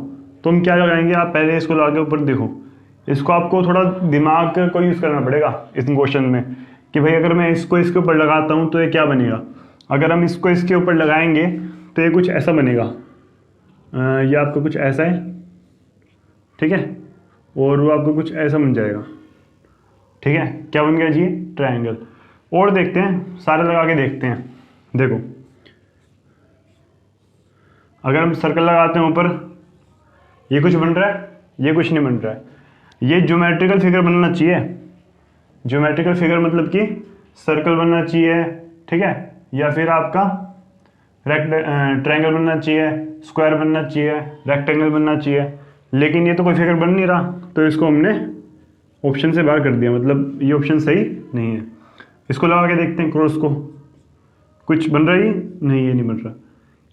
तो हम क्या लगाएंगे, आप पहले इसको ला के ऊपर देखो, इसको आपको थोड़ा दिमाग को यूज़ करना पड़ेगा इस क्वेश्चन में कि भाई अगर मैं इसको इसके ऊपर लगाता हूँ तो ये क्या बनेगा। अगर हम इसको इसके ऊपर लगाएंगे तो ये कुछ ऐसा बनेगा, ये आपको कुछ ऐसा है, ठीक है, और वो आपको कुछ ऐसा बन जाएगा, ठीक है। क्या बन गया जी, ट्रायंगल। और देखते हैं, सारे लगा के देखते हैं। देखो अगर हम सर्कल लगाते हैं ऊपर, ये कुछ बन रहा है, ये कुछ नहीं बन रहा है। ये ज्योमेट्रिकल फिगर बनना चाहिए, ज्योमेट्रिकल फिगर मतलब कि सर्कल बनना चाहिए, ठीक है, या फिर आपका ट्रायंगल बनना चाहिए, स्क्वायर बनना चाहिए, रेक्टेंगल बनना चाहिए। लेकिन ये तो कोई फिगर बन नहीं रहा, तो इसको हमने ऑप्शन से बाहर कर दिया, मतलब ये ऑप्शन सही नहीं है। इसको लगा के देखते हैं, क्रॉस को, कुछ बन रहा है, नहीं ये नहीं बन रहा।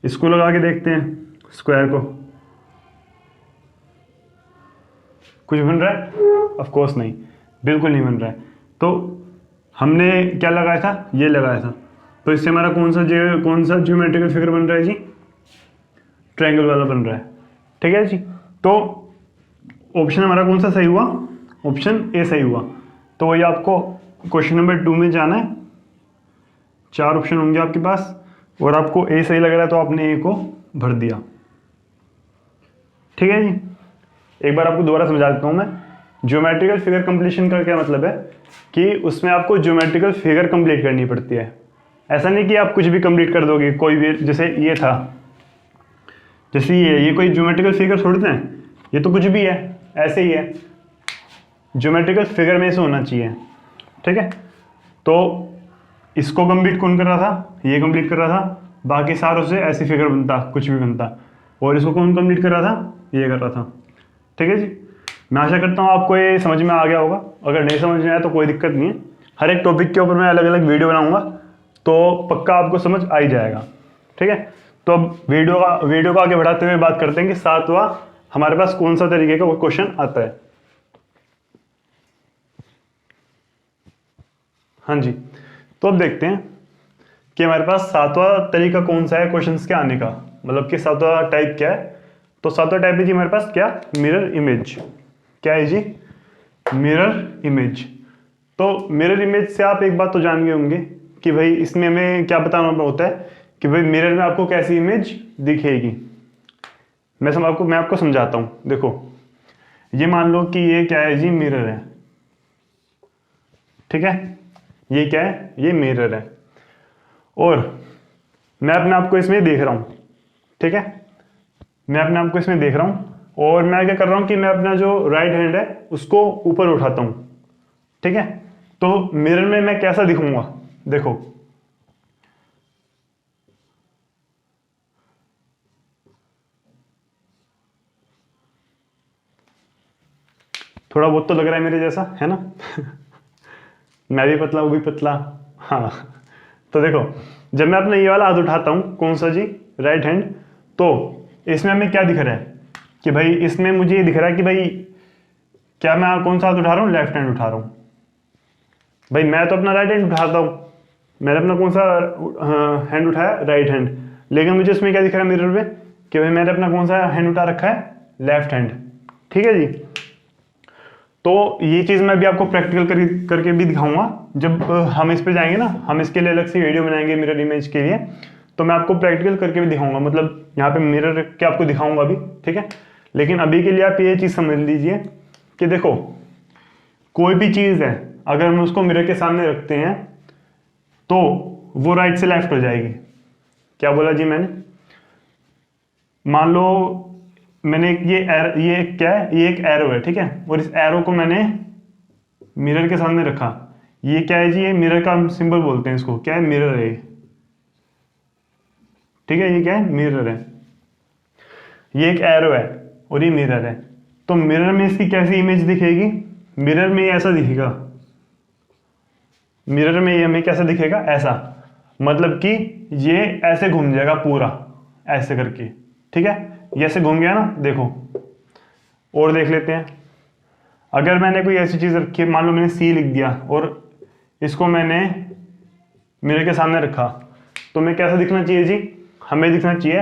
इसको लगा के देखते हैं, स्क्वायर को, कुछ बन रहा है, ऑफ कोर्स नहीं, बिल्कुल नहीं बन रहा है। तो हमने क्या लगाया था, ये लगाया था, तो इससे हमारा कौन सा ज्योमेट्रिकल फिगर बन रहा है जी, ट्रायंगल वाला बन रहा है, ठीक है जी। तो ऑप्शन हमारा कौन सा सही हुआ, ऑप्शन ए सही हुआ। तो वही आपको क्वेश्चन नंबर 2 में जाना है, 4 ऑप्शन होंगे आपके पास और आपको ए सही लग रहा है तो आपने ए को भर दिया, ठीक है जी। एक बार आपको दोबारा समझा देता हूँ मैं। ज्योमेट्रिकल फिगर कंप्लीशन का क्या मतलब है कि उसमें आपको ज्योमेट्रिकल फिगर कंप्लीट करनी पड़ती है। ऐसा नहीं कि आप कुछ भी कंप्लीट कर दोगे, कोई भी, जैसे ये था, जैसे ये कोई ज्योमेट्रिकल फिगर छोड़ते हैं, ये तो कुछ भी है, ऐसे ही है, ज्योमेट्रिकल फिगर में से होना चाहिए, ठीक है। तो इसको कंप्लीट कौन कर रहा था, ये कंप्लीट कर रहा था, बाकी सारों से ऐसी फिगर बनता, कुछ भी बनता। और इसको कौन कंप्लीट कर रहा था, ये कर रहा था, ठीक है जी। मैं आशा करता हूँ आपको ये समझ में आ गया होगा। अगर नहीं समझ में आया तो कोई दिक्कत नहीं है, हर एक टॉपिक के ऊपर मैं अलग अलग वीडियो बनाऊंगा तो पक्का आपको समझ आ ही जाएगा, ठीक है। तो अब वीडियो को आगे बढ़ाते हुए बात करते हैं कि 7वां हमारे पास कौन सा तरीके का क्वेश्चन आता है। हाँ जी, तो अब देखते हैं कि हमारे पास 7वां तरीका कौन सा है क्वेश्चंस के आने का, मतलब कि 7वां टाइप क्या है। तो 7वां टाइप है जी हमारे पास क्या, मिरर इमेज। क्या है जी, मिरर इमेज। तो मिरर इमेज से आप एक बात तो जान गए होंगे कि भाई इसमें हमें क्या बताना होता है कि भाई मिरर में आपको कैसी इमेज दिखेगी। मैं आपको समझाता हूँ। देखो ये मान लो कि ये क्या है जी, मिरर है, ठीक है, ये क्या है, ये मिरर है। और मैं अपने आप को इसमें देख रहा हूँ, ठीक है, मैं अपने आप को इसमें देख रहा हूँ और मैं क्या कर रहा हूँ कि मैं अपना जो राइट हैंड है उसको ऊपर उठाता हूँ, ठीक है। तो मिरर में मैं कैसा दिखूंगा, देखो थोड़ा बहुत तो लग रहा है मेरे जैसा, है ना। मैं भी पतला, वो भी पतला, हाँ। तो देखो जब मैं अपना ये वाला हाथ उठाता हूँ, कौन सा जी, राइट हैंड, तो इसमें हमें क्या दिख रहा है कि भाई इसमें मुझे ये दिख रहा है कि भाई क्या मैं कौन सा हाथ उठा रहा हूँ, लेफ्ट हैंड उठा रहा हूँ। भाई मैं तो अपना राइट हैंड उठाता हूँ, मैंने अपना कौन सा हैंड उठाया, राइट हैंड, लेकिन मुझे इसमें क्या दिख रहा है मिरर में कि भाई मैंने अपना कौन सा हैंड उठा रखा है, लेफ्ट हैंड, ठीक है जी। तो ये चीज़ मैं भी आपको प्रैक्टिकल करके भी दिखाऊंगा जब हम इस पे जाएंगे ना, हम इसके लिए अलग से वीडियो बनाएंगे मिरर इमेज के लिए, तो मैं आपको प्रैक्टिकल करके भी दिखाऊंगा, मतलब यहाँ पे मिरर के आपको दिखाऊंगा भी, ठीक है। लेकिन अभी के लिए आप ये चीज़ समझ लीजिए कि देखो कोई भी चीज़ है अगर हम उसको मिरर के सामने रखते हैं तो वो राइट से लेफ्ट हो जाएगी। क्या बोला जी मैंने, मान लो मैंने ये क्या है, ये एक एरो है, ठीक है, और इस एरो को मैंने मिरर के सामने रखा, ये क्या है जी, ये मिरर का सिंबल बोलते हैं इसको, क्या है, मिरर है, ठीक है, ये क्या है, मिरर है, ये एक एरो है और ये मिरर है। तो मिरर में इसकी कैसी इमेज दिखेगी, मिरर में ये ऐसा दिखेगा, मिरर में ये हमें कैसा दिखेगा, ऐसा, मतलब कि ये ऐसे घूम जाएगा पूरा, ऐसे करके, ठीक है, ये ऐसे घूम गया ना, देखो। और देख लेते हैं, अगर मैंने कोई ऐसी चीज रखी है, मान लो मैंने सी लिख दिया और इसको मैंने मिरर के सामने रखा, तो मैं कैसा दिखना चाहिए जी, हमें दिखना चाहिए,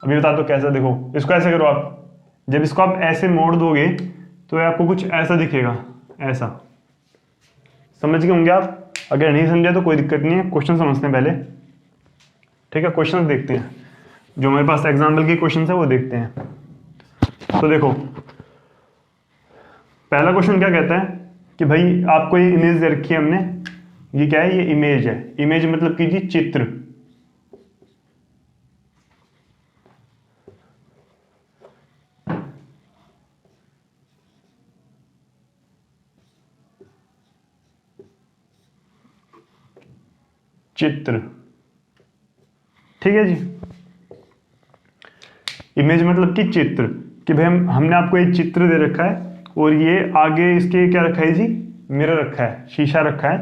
अभी बता दो कैसा, देखो इसको ऐसे करो आप, जब इसको आप ऐसे मोड़ दोगे तो आपको कुछ ऐसा दिखेगा, ऐसा, समझ गए होंगे आप। अगर नहीं समझा तो कोई दिक्कत नहीं है, क्वेश्चन समझते हैं पहले, ठीक है, क्वेश्चन देखते हैं, जो हमारे पास एग्जाम्पल के क्वेश्चन है वो देखते हैं। तो देखो पहला क्वेश्चन क्या कहता है कि भाई आपको ये इमेज दे रखी है हमने, ये क्या है, ये इमेज है, इमेज मतलब कीजिए चित्र, चित्र, ठीक है जी, इमेज मतलब कि चित्र, कि भाई हमने आपको एक चित्र दे रखा है और ये आगे इसके क्या रखा है जी, मिरर रखा है, शीशा रखा है।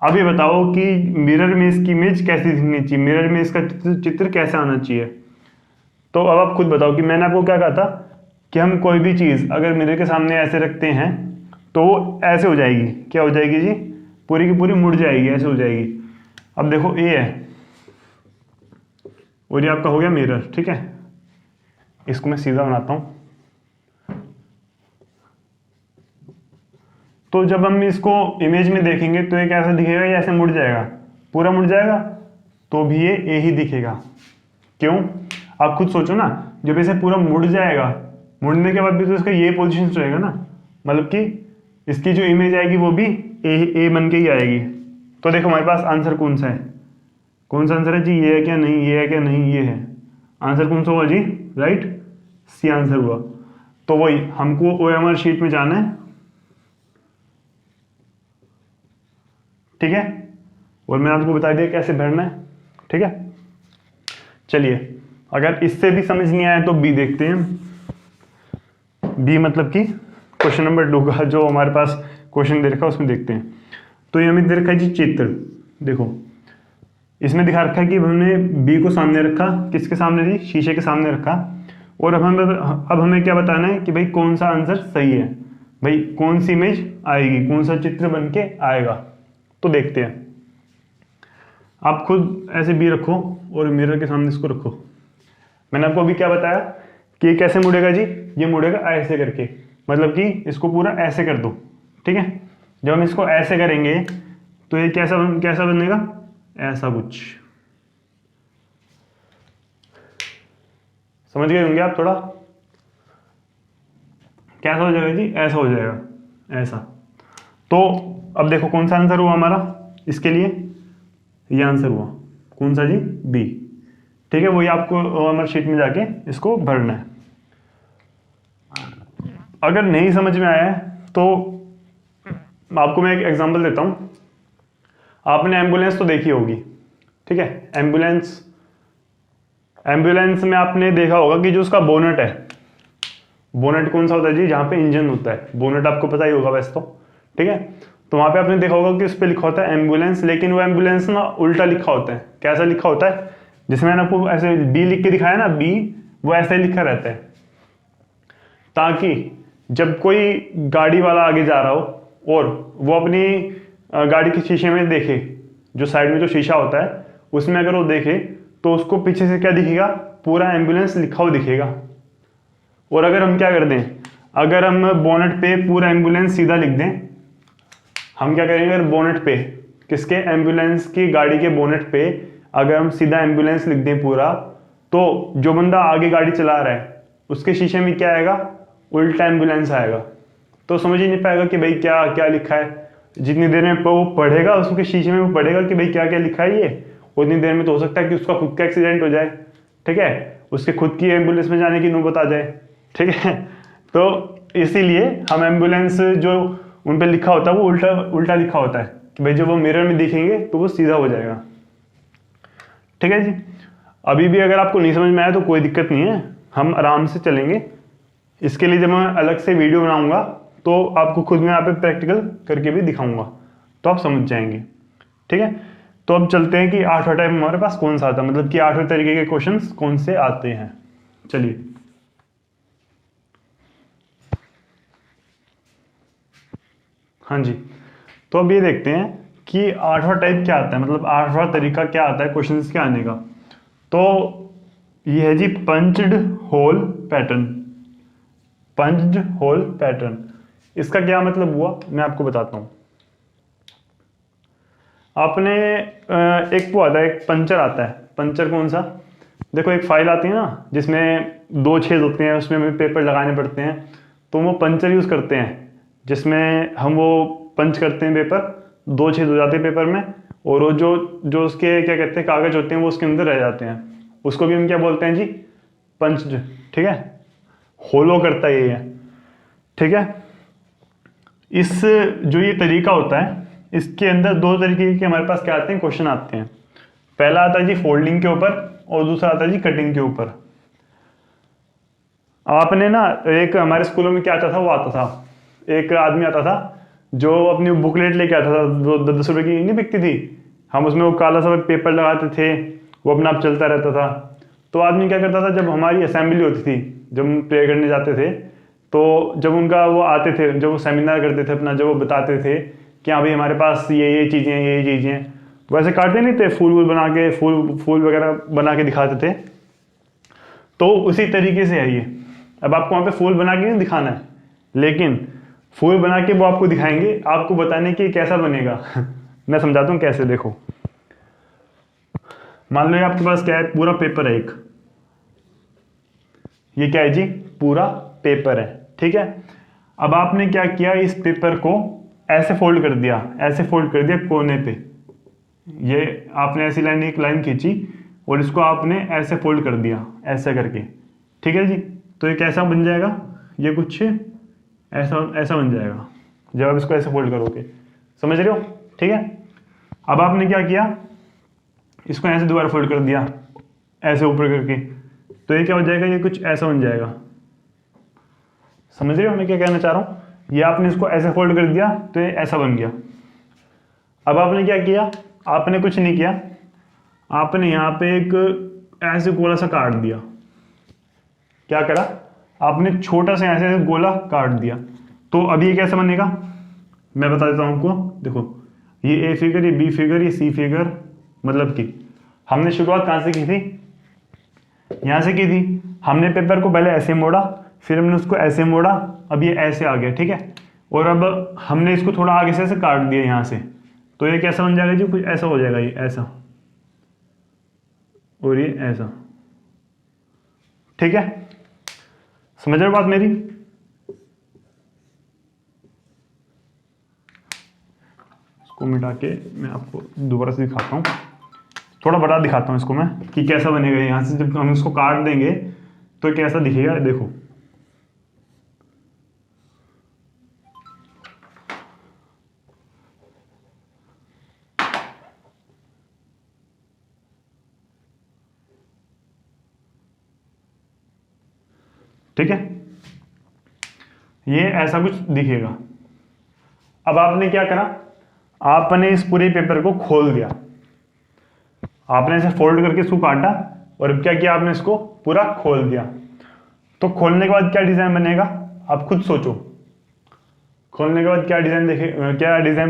अब ये बताओ कि मिरर में इसकी इमेज कैसी दिखनी चाहिए, मिरर में इसका चित्र कैसे आना चाहिए। तो अब आप खुद बताओ कि मैंने आपको क्या कहा था कि हम कोई भी चीज़ अगर मिरर के सामने ऐसे रखते हैं तो वो ऐसे हो जाएगी, क्या हो जाएगी जी, पूरी की पूरी मुड़ जाएगी, ऐसे हो जाएगी। अब देखो ये है और ये आपका हो गया मिरर, ठीक है, इसको मैं सीधा बनाता हूं। तो जब हम इसको इमेज में देखेंगे तो ये कैसा दिखेगा, ये ऐसे मुड़ जाएगा, पूरा मुड़ जाएगा, तो भी ये ही दिखेगा। क्यों, आप खुद सोचो ना, जब ऐसे पूरा मुड़ जाएगा, मुड़ने के बाद भी तो इसका ये पोजीशन रहेगा ना, मतलब कि इसकी जो इमेज आएगी वो भी ए बन के ही आएगी। तो देखो हमारे पास आंसर कौन सा है, कौन सा आंसर है जी, ये है क्या, नहीं, ये है क्या, नहीं, ये है। आंसर कौन सा हुआ जी, राइट, सी आंसर हुआ। तो वही हमको OMR शीट में जाना है, ठीक है, और मैंने आपको बता दिया कैसे भरना है, ठीक है। चलिए अगर इससे भी समझ नहीं आया तो बी देखते हैं, बी मतलब कि क्वेश्चन नंबर 2 का जो हमारे पास क्वेश्चन दे रखा है उसमें देखते हैं। तो ये हमें दे रखा है जी चित्र, देखो इसमें दिखा रखा है कि हमने बी को सामने रखा, किसके सामने जी, शीशे के सामने रखा, और अब हमें क्या बताना है कि भाई कौन सा आंसर सही है, भाई कौन सी इमेज आएगी, कौन सा चित्र बन के आएगा। तो देखते हैं, आप खुद ऐसे बी रखो और मिरर के सामने इसको रखो। मैंने आपको अभी क्या बताया कि ये कैसे मुड़ेगा जी, ये मुड़ेगा ऐसे करके, मतलब कि इसको पूरा ऐसे कर दो, ठीक है। जब हम इसको ऐसे करेंगे तो ये कैसा बनेगा, ऐसा कुछ, समझ गए होंगे आप थोड़ा, कैसा हो जाएगा जी, ऐसा हो जाएगा, ऐसा। तो अब देखो कौन सा आंसर हुआ हमारा इसके लिए, ये आंसर हुआ, कौन सा जी? बी। ठीक है, वही आपको हमारे शीट में जाके इसको भरना है। अगर नहीं समझ में आया है तो आपको मैं एक एग्जांपल देता हूं। आपने एम्बुलेंस तो देखी होगी, ठीक है? एम्बुलेंस में आपने देखा होगा कि जो उसका बोनट है, बोनट कौन सा होता है जी? जहां पे इंजन होता है, बोनट आपको पता ही होगा वैसे तो, ठीक है? तो वहां पे आपने देखा होगा कि उस पर लिखा होता है एम्बुलेंस, लेकिन वो एम्बुलेंस ना उल्टा लिखा होता है। कैसा लिखा होता है? जिसमें मैंने आपको ऐसे बी लिख के दिखाया ना, बी, वो ऐसे ही लिखा रहता है, ताकि जब कोई गाड़ी वाला आगे जा रहा हो और वो अपनी गाड़ी के शीशे में देखे, जो साइड में जो शीशा होता है उसमें अगर वो देखे तो उसको पीछे से क्या दिखेगा? पूरा एम्बुलेंस लिखा हुआ दिखेगा। और अगर हम क्या कर दें, अगर हम बोनट पे पूरा एम्बुलेंस सीधा लिख दें, हम क्या करेंगे? अगर बोनट पे, किसके? एम्बुलेंस की गाड़ी के बोनट पे अगर हम सीधा एम्बुलेंस लिख दें पूरा, तो जो बंदा आगे गाड़ी चला रहा है उसके शीशे में क्या आएगा? उल्टा एम्बुलेंस आएगा। तो समझ ही नहीं पाएगा कि भाई क्या क्या लिखा है। जितनी देर में वो पढ़ेगा, उसके शीशे में वो पढ़ेगा कि भाई क्या क्या लिखा है ये, उतनी देर में तो हो सकता है कि उसका खुद का एक्सीडेंट हो जाए, ठीक है? उसके खुद की एम्बुलेंस में जाने की नौबत आ जाए, ठीक है? तो इसीलिए हम एम्बुलेंस जो उन पे लिखा होता है वो उल्टा उल्टा लिखा होता है कि भाई जब वो मिरर में दिखेंगे तो वो सीधा हो जाएगा, ठीक है जी? अभी भी अगर आपको नहीं समझ में आया तो कोई दिक्कत नहीं है, हम आराम से चलेंगे। इसके लिए जब मैं अलग से वीडियो बनाऊंगा तो आपको खुद में यहाँ पे प्रैक्टिकल करके भी दिखाऊंगा, तो आप समझ जाएंगे, ठीक है? तो अब चलते हैं कि 8वां टाइप हमारे पास कौन सा आता है, मतलब कि 8वें तरीके के क्वेश्चंस कौन से आते हैं। चलिए, हाँ जी, तो अब ये देखते हैं कि 8वां टाइप क्या आता है, मतलब 8वां तरीका क्या आता है क्वेश्चंस के आने का। तो ये है जी punched hole pattern. Punched hole pattern, इसका क्या मतलब हुआ मैं आपको बताता हूं। आपने एक वो आता है, एक पंचर आता है। पंचर कौन सा? देखो एक फाइल आती है ना जिसमें 2 छेद होते हैं, उसमें हमें पेपर लगाने पड़ते हैं, तो वो पंचर यूज करते हैं जिसमें हम वो पंच करते हैं पेपर, 2 छेद हो जाते हैं पेपर में, और वो जो जो उसके क्या कहते हैं कागज होते हैं वो उसके अंदर रह जाते हैं, उसको भी हम क्या बोलते हैं जी? पंच्ड, ठीक है? होलो करता है ये, ठीक है? इस जो ये तरीका होता है, इसके अंदर 2 तरीके के हमारे पास क्या आते हैं? क्वेश्चन आते हैं। पहला आता है जी फोल्डिंग के ऊपर और दूसरा आता है जी कटिंग के ऊपर। आपने ना एक हमारे स्कूलों में क्या आता था, वो आता था, एक आदमी आता था जो अपनी बुकलेट लेके आता था, जो 10 रुपए की नहीं बिकती थी, हम उसमें वो काला सा पेपर लगाते थे, वो अपना आप चलता रहता था। तो आदमी क्या करता था, जब हमारी असेंबली होती थी, जब हम प्रे करने जाते थे, तो जब उनका वो आते थे, जब वो सेमिनार करते थे अपना, जब वो बताते थे कि हाँ भाई हमारे पास ये चीज़ें हैं, ये चीज़ें हैं, वैसे काटते नहीं थे, फूल वूल बना के, फूल फूल वगैरह बना के दिखाते थे। तो उसी तरीके से है ये। अब आपको वहाँ पे फूल बना के नहीं दिखाना है, लेकिन फूल बना के वो आपको दिखाएंगे, आपको बताने कि कैसा बनेगा। मैं समझाता हूँ कैसे। देखो, मान लो ये आपके पास क्या है, पूरा पेपर है एक, ये क्या है जी? पूरा पेपर है, ठीक है? अब आपने क्या किया, इस पेपर को ऐसे फोल्ड कर दिया, ऐसे फोल्ड कर दिया कोने पे, ये आपने ऐसी लाइन, एक लाइन खींची और इसको आपने ऐसे फोल्ड कर दिया, ऐसे करके, ठीक है जी? तो ये कैसा बन जाएगा? ये कुछ ऐसा ऐसा बन जाएगा जब आप इसको ऐसे फोल्ड करोगे, समझ रहे हो? ठीक है? अब आपने क्या किया, इसको ऐसे दोबारा फोल्ड कर दिया, ऐसे ऊपर करके, तो ये क्या हो जाएगा? ये कुछ ऐसा बन जाएगा। समझ रहे हो मैं क्या कहना चाह रहा हूँ? ये आपने इसको ऐसे फोल्ड कर दिया तो ये ऐसा बन गया। अब आपने क्या किया? आपने कुछ नहीं किया, आपने यहाँ पे एक ऐसे गोला सा काट दिया। क्या करा आपने? छोटा सा ऐसे गोला काट दिया। तो अब ये कैसे बनेगा मैं बता देता हूँ आपको। देखो, ये ए फिगर, ये बी फिगर, ये सी फिगर, मतलब कि हमने शुरुआत कहाँ से की थी? यहाँ से की थी। हमने पेपर को पहले ऐसे मोड़ा, फिर हमने उसको ऐसे मोड़ा, अब ये ऐसे आ गया, ठीक है? और अब हमने इसको थोड़ा आगे से ऐसे काट दिया यहाँ से, तो ये कैसा बन जाएगा जी? कुछ ऐसा हो जाएगा, ये ऐसा और ये ऐसा, ठीक है? समझ रहे हो बात मेरी? इसको मिटा के मैं आपको दोबारा से दिखाता हूँ। थोड़ा बड़ा दिखाता हूँ इसको मैं कि कैसा बनेगा। यहाँ से जब हम इसको काट देंगे तो कैसा दिखेगा, देखो। ठीक है, ये ऐसा कुछ दिखेगा। अब आपने क्या करा, आपने इस पूरे पेपर को खोल दिया, आपने इसे फोल्ड करके इसको काटा और अब क्या किया, आपने इसको पूरा खोल दिया। तो खोलने के बाद क्या डिजाइन बनेगा आप खुद सोचो। खोलने के बाद क्या डिजाइन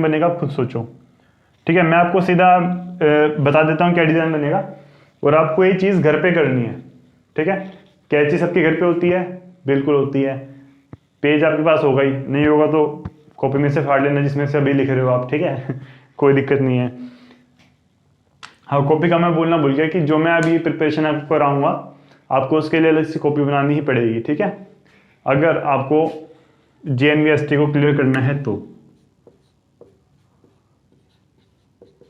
बनेगा आप खुद सोचो। ठीक है, मैं आपको सीधा बता देता हूँ क्या डिजाइन बनेगा, और आपको ये चीज घर पे करनी है। ठीक है, कैंची सबके घर पे होती है, बिल्कुल होती है। पेज आपके पास होगा ही, नहीं होगा तो कॉपी में से फाड़ लेना जिसमें से अभी लिख रहे हो आप। ठीक है कोई दिक्कत नहीं है। हाँ, कॉपी का मैं बोलना भूल गया कि जो मैं अभी प्रिपरेशन आपको कराऊंगा, आपको उसके लिए अलग से कॉपी बनानी ही पड़ेगी। ठीक है, अगर आपको JNVST को क्लियर करना है तो।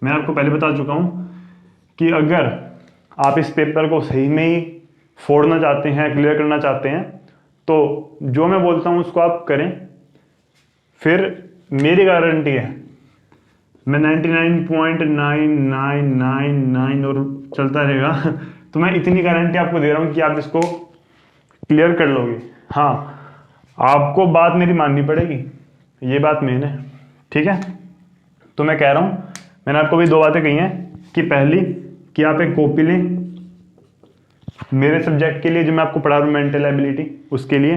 मैं आपको पहले बता चुका हूं कि अगर आप इस पेपर को सही में ही फोड़ना चाहते हैं, क्लियर करना चाहते हैं, तो जो मैं बोलता हूं उसको आप करें। फिर मेरी गारंटी है, मैं 99.9999 और चलता रहेगा तो मैं इतनी गारंटी आपको दे रहा हूं कि आप इसको क्लियर कर लोगे। हाँ, आपको बात मेरी माननी पड़ेगी, ये बात मेन है। ठीक है, तो मैं कह रहा हूं, मैंने आपको भी 2 बातें कही हैं कि पहली कि आप एक कॉपी लें मेरे सब्जेक्ट के लिए जो मैं आपको पढ़ा रहा हूँ, मेंटल एबिलिटी, उसके लिए।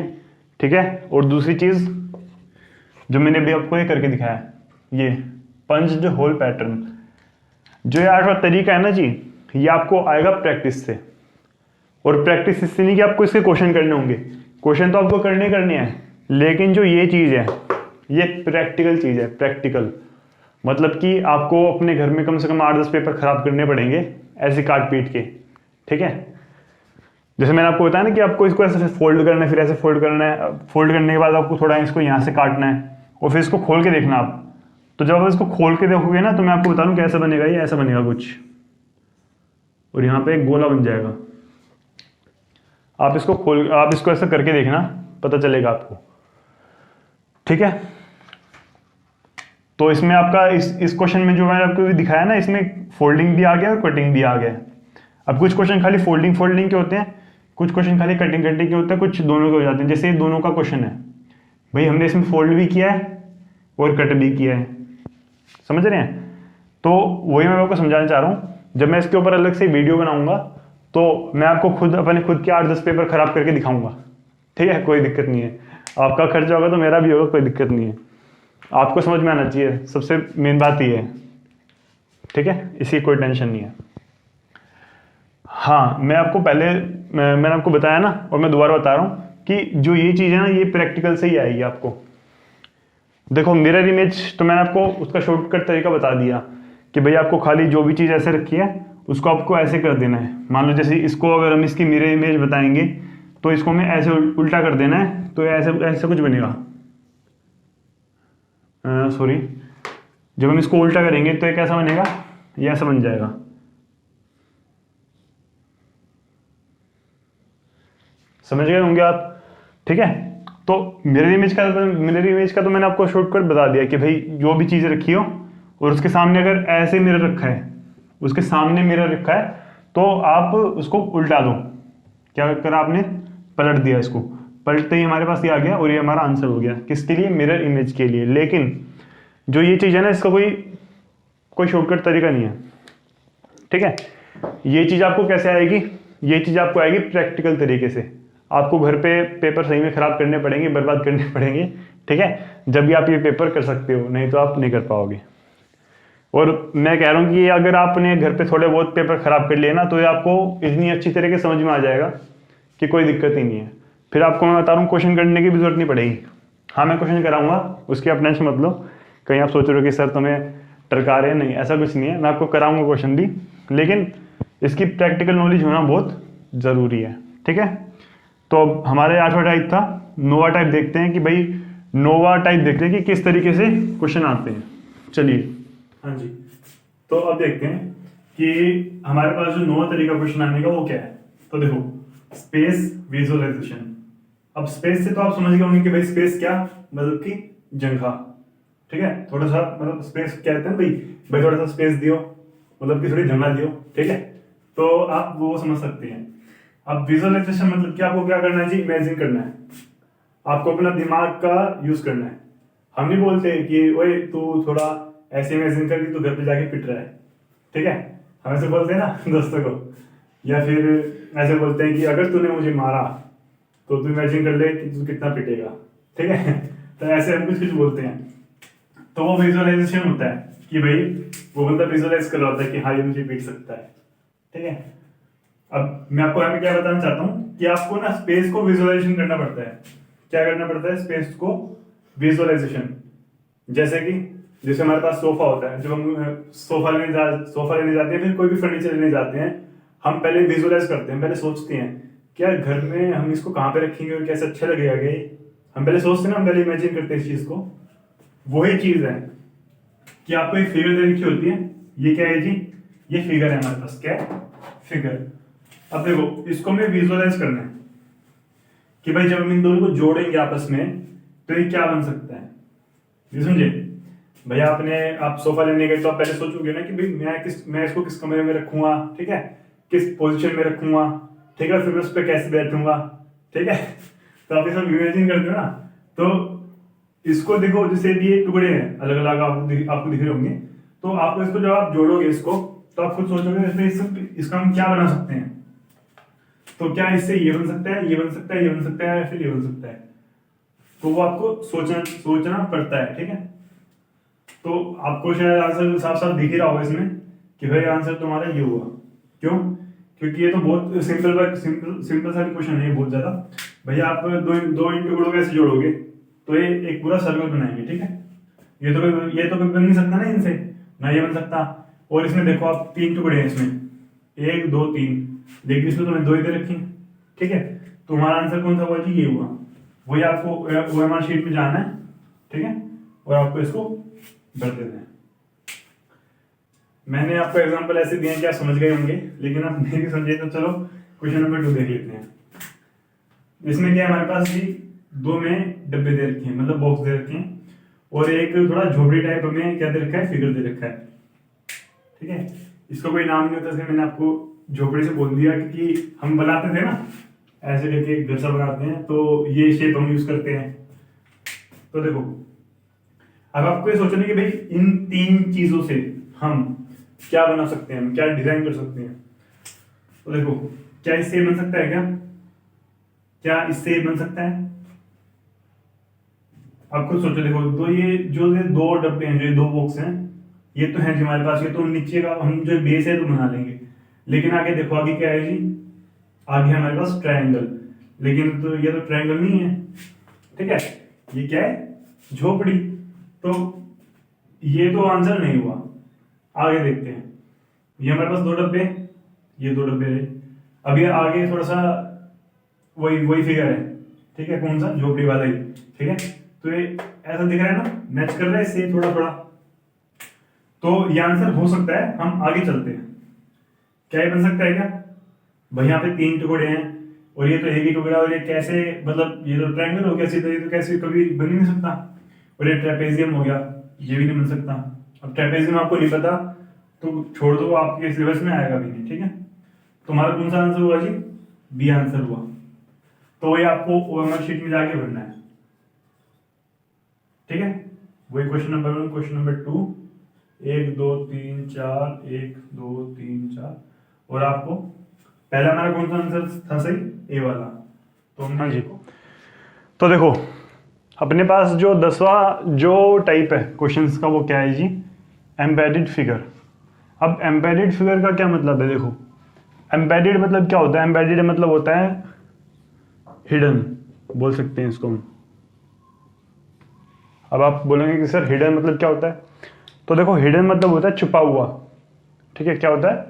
ठीक है, और दूसरी चीज जो मैंने अभी आपको ये करके दिखाया, ये पंच्ड होल पैटर्न, जो ये 8वां तरीका है ना जी, ये आपको आएगा प्रैक्टिस से। और प्रैक्टिस इससे नहीं कि आपको इसके क्वेश्चन करने होंगे, क्वेश्चन तो आपको करने हैं, लेकिन जो ये चीज है ये प्रैक्टिकल चीज है। प्रैक्टिकल मतलब कि आपको अपने घर में कम से कम 8-10 पेपर खराब करने पड़ेंगे ऐसे काट पीट के। ठीक है, जैसे मैंने आपको बताया ना कि आपको इसको ऐसे फोल्ड करना है, फिर ऐसे फोल्ड करना है, फोल्ड करने के बाद आपको थोड़ा इसको यहाँ से काटना है और फिर इसको खोल के देखना आप। तो जब आप इसको खोल के देखोगे ना, तो मैं आपको बता दूं कैसा बनेगा, ये ऐसा बनेगा कुछ, और यहाँ पे एक गोला बन जाएगा। आप इसको ऐसा करके देखना, पता चलेगा आपको। ठीक है, तो इसमें आपका इस क्वेश्चन में जो मैंने आपको दिखाया ना, इसमें फोल्डिंग भी आ गया और कटिंग भी आ गया। अब कुछ क्वेश्चन खाली फोल्डिंग के होते हैं, कुछ क्वेश्चन खाली कटिंग के होते हैं, कुछ दोनों के हो जाते हैं। जैसे ये दोनों का क्वेश्चन है भाई, हमने इसमें फोल्ड भी किया है और कट भी किया है, समझ रहे हैं। तो वही मैं आपको समझाना चाह रहा हूँ। जब मैं इसके ऊपर अलग से वीडियो बनाऊंगा तो मैं आपको अपने खुद के 8-10 पेपर खराब करके दिखाऊंगा। ठीक है, कोई दिक्कत नहीं है, आपका खर्चा होगा तो मेरा भी होगा, कोई दिक्कत नहीं है। आपको समझ में आना चाहिए, सबसे मेन बात ये है। ठीक है, इसकी कोई टेंशन नहीं है। हाँ, मैंने आपको बताया ना, और मैं दोबारा बता रहा हूँ कि जो ये चीज़ है ना, ये प्रैक्टिकल से ही आएगी आपको। देखो, मिरर इमेज तो मैंने आपको उसका शॉर्टकट तरीका बता दिया कि भाई आपको खाली जो भी चीज़ ऐसे रखी है उसको आपको ऐसे कर देना है। मान लो जैसे इसको अगर हम इसकी मिरर इमेज बताएंगे तो इसको हमें ऐसे उल्टा कर देना है, तो ऐसे कुछ बनेगा। सॉरी, जब हम इसको उल्टा करेंगे तो ये कैसा बनेगा, ये ऐसा बन जाएगा। समझ गए होंगे आप। ठीक है, तो मिरर इमेज का तो मैंने आपको शॉर्टकट बता दिया कि भाई जो भी चीज़ रखी हो और उसके सामने अगर ऐसे मिरर रखा है, उसके सामने मिरर रखा है, तो आप उसको उल्टा दो। क्या करा आपने, पलट दिया। इसको पलटते ही हमारे पास ये आ गया और ये हमारा आंसर हो गया। किसके लिए, मिरर इमेज के लिए। लेकिन जो ये चीज़ है ना, इसका कोई शॉर्टकट तरीका नहीं है। ठीक है, ये चीज़ आपको कैसे आएगी, ये चीज़ आपको आएगी प्रैक्टिकल तरीके से। आपको घर पे पेपर सही में खराब करने पड़ेंगे, बर्बाद करने पड़ेंगे। ठीक है, जब भी आप ये पेपर कर सकते हो, नहीं तो आप नहीं कर पाओगे। और मैं कह रहा हूँ कि अगर आपने घर पे थोड़े बहुत पेपर खराब कर लिए ना, तो ये आपको इतनी अच्छी तरीके समझ में आ जाएगा कि कोई दिक्कत ही नहीं है। फिर आपको मैं बता रहा हूँ, क्वेश्चन करने की भी जरूरत नहीं पड़ेगी। हाँ, मैं क्वेश्चन कराऊंगा, उसकी आप टेंशन मत लो। कहीं आप सोच रहे हो कि सर तुम्हें टरका रहे हैं, नहीं, ऐसा कुछ नहीं है। मैं आपको कराऊंगा क्वेश्चन भी, लेकिन इसकी प्रैक्टिकल नॉलेज होना बहुत ज़रूरी है। ठीक है, तो अब हमारे 8वां टाइप था नोवा टाइप। देखते हैं कि भाई नोवा टाइप देखते हैं कि किस तरीके से क्वेश्चन आते हैं। चलिए, हाँ जी, तो अब देखते हैं कि हमारे पास जो नौवां तरीका क्वेश्चन आने का वो क्या है। तो देखो, स्पेस विजुअलाइजेशन। अब स्पेस से तो आप समझ गए होंगे कि भाई स्पेस क्या, मतलब कि जगह, ठीक है। थोड़ा सा मतलब स्पेस कहते हैं भाई थोड़ा सा स्पेस दियो, मतलब कि थोड़ी जगह दियो, ठीक है। तो आप वो समझ सकते हैं। अब विजुअलाइजेशन मतलब कि आपको क्या करना है जी, इमेजिन करना है, आपको अपना दिमाग का यूज करना है। हम नहीं बोलते कि ओए तू थोड़ा ऐसे इमेजिन कर कि तू घर पे जाके पिट रहा है, ठीक है। हम ऐसे बोलते हैं ना दोस्तों को, या फिर ऐसे बोलते हैं कि अगर तूने मुझे मारा तो तू इमेजिन कर ले कि तू कितना पिटेगा, ठीक है। तो ऐसे हम कुछ बोलते हैं। तो वो विजुअलाइजेशन होता है कि भाई वो बंदा विजुअलाइज कर रहा होता है कि हाँ ये मुझे पीट सकता है, ठीक है। अब मैं आपको यहाँ पे क्या बताना चाहता हूँ कि आपको ना स्पेस को विजुअलाइजेशन करना पड़ता है। क्या करना पड़ता है, स्पेस को विजुअलाइजेशन। जैसे हमारे पास सोफा होता है, जब हम सोफा लेने जाते हैं, फिर कोई भी फर्नीचर लेने जाते हैं, हम पहले विजुअलाइज करते हैं, पहले सोचते हैं क्या घर में हम इसको कहाँ पे रखेंगे और कैसे अच्छा लगेगा ये, हम पहले सोचते हैं ना, हम पहले इमेजिन करते हैं इस चीज को। वही चीज है कि आपको एक फिगर दे रखी होती है, ये क्या है जी, ये फिगर है हमारे पास, क्या है, फिगर। अब देखो इसको हमें विजुअलाइज करना है कि भाई जब हम इन दोनों को जोड़ेंगे आपस में तो ये क्या बन सकता है, ये समझे। भैया आप सोफा लेने गए तो आप पहले सोचोगे ना कि भाई मैं इसको किस कमरे में रखूंगा, ठीक है, किस पोजीशन में रखूंगा, ठीक है, फिर मैं उस पर कैसे बैठूंगा, ठीक है। तो आप ये सब इमेजिन करते हो ना। तो इसको देखो, जैसे भी ये टुकड़े हैं अलग अलग आपको दिख रहे होंगे, तो आपको इसको जब आप जोड़ोगे इसको तो आप खुद सोचोगे इसका हम क्या बना सकते हैं। तो क्या इससे ये बन सकता है, ये बन सकता है, ये बन सकता है, फिर ये बन सकता है। तो वो आपको सोचना पड़ता है, ठीक है। तो आपको शायद आंसर साफ साफ दिख ही रहा होगा इसमें कि भाई आंसर तुम्हारा ये हुआ। क्यों? क्योंकि ये तो बहुत सिंपल सा क्वेश्चन है बहुत ज्यादा। भैया आप दो इन टुकड़ों को ऐसे जोड़ोगे तो ये एक पूरा सर्कल बनाएंगे, ठीक है। ये तो बन नहीं सकता ना इनसे, ना ये बन सकता। और इसमें देखो आप 3 टुकड़े हैं इसमें, 1 2 3, लेकिन इसमें तुमने 2 ही दे रखी, ठीक है। तो हमारा आंसर कौन सा हुआ जी, ये हुआ। वही आपको OMR शीट में जाना है, ठीक है, और आपको इसको भर देना है। मैंने आपको एग्जांपल ऐसे दिए कि आप समझ गए होंगे, लेकिन आप नहीं भी समझे तो चलो क्वेश्चन नंबर 2 देख लेते हैं। इसमें क्या हमारे पास जी 2 में डब्बे दे रखे हैं, मतलब बॉक्स दे रखे हैं, और एक थोड़ा झोपड़ी टाइप में क्या दे रखा है, फिगर दे रखा है, ठीक है। इसका कोई नाम नहीं होता, इसलिए मैंने आपको झोपड़ी से बोल दिया क्योंकि हम बनाते थे ना ऐसे करके घर सा बनाते हैं, तो ये शेप हम यूज करते हैं। तो देखो अब आपको ये सोचना है कि भाई इन 3 चीजों से हम क्या बना सकते हैं, हम क्या डिजाइन कर सकते हैं। तो देखो क्या इससे बन सकता है, क्या इससे बन सकता है। आप खुद सोचो, देखो ये 2 डब्बे हैं, जो 2 बॉक्स हैं, ये तो है जी हमारे पास, ये तो नीचे का हम जो बेस है तो बना लेंगे। लेकिन आगे देखो, आगे क्या है जी, आगे हमारे पास ट्रायंगल, लेकिन तो ये तो ट्रायंगल नहीं है, ठीक है, ये क्या है, झोपड़ी। तो ये तो आंसर नहीं हुआ। आगे देखते हैं, ये हमारे पास 2 डब्बे, ये 2 डब्बे रहे। अब ये आगे थोड़ा सा वही फिगर है, ठीक है, कौन सा, झोपड़ी वाला ही, ठीक है। तो ये ऐसा दिख रहा है ना, मैच कर रहा है इससे थोड़ा थोड़ा। तो ये आंसर हो सकता है। हम आगे चलते हैं, क्या ये बन सकता है क्या भाई, यहाँ पे 3 टुकड़े हैं और ये तो एक ही टुकड़ा, और ये कैसे, मतलब ये तो ट्रायंगल हो गया सीधा, ये तो कैसे कभी बन ही नहीं सकता। और ये ट्रेपेजियम हो गया, ये भी नहीं बन सकता। अब ट्रेपेजियम आपको नहीं पता तो छोड़ दो, आपके सिलेबस में आएगा भी नहीं, ठीक है। तुम्हारा कौन सा आंसर हुआ जी, बी आंसर हुआ। तो ये आपको OMR शीट में जाके भरना है, ठीक है। वही क्वेश्चन नंबर 1, क्वेश्चन नंबर 2, 1 2 3 4, 1 2 3 4, और आपको पहला हमारा कौन सा आंसर था सही, ए वाला। तो हाँ जी, तो देखो अपने पास जो 10वां जो टाइप है क्वेश्चंस का वो क्या है जी, एम्बेडेड फिगर। अब एम्बेडेड फिगर का क्या मतलब है, देखो एम्बेडेड मतलब क्या होता है, एम्बेडेड मतलब होता है हिडन, बोल सकते हैं इसको हम। अब आप बोलेंगे कि सर हिडन मतलब क्या होता है, तो देखो हिडन मतलब होता है छुपा हुआ, ठीक है, क्या होता है,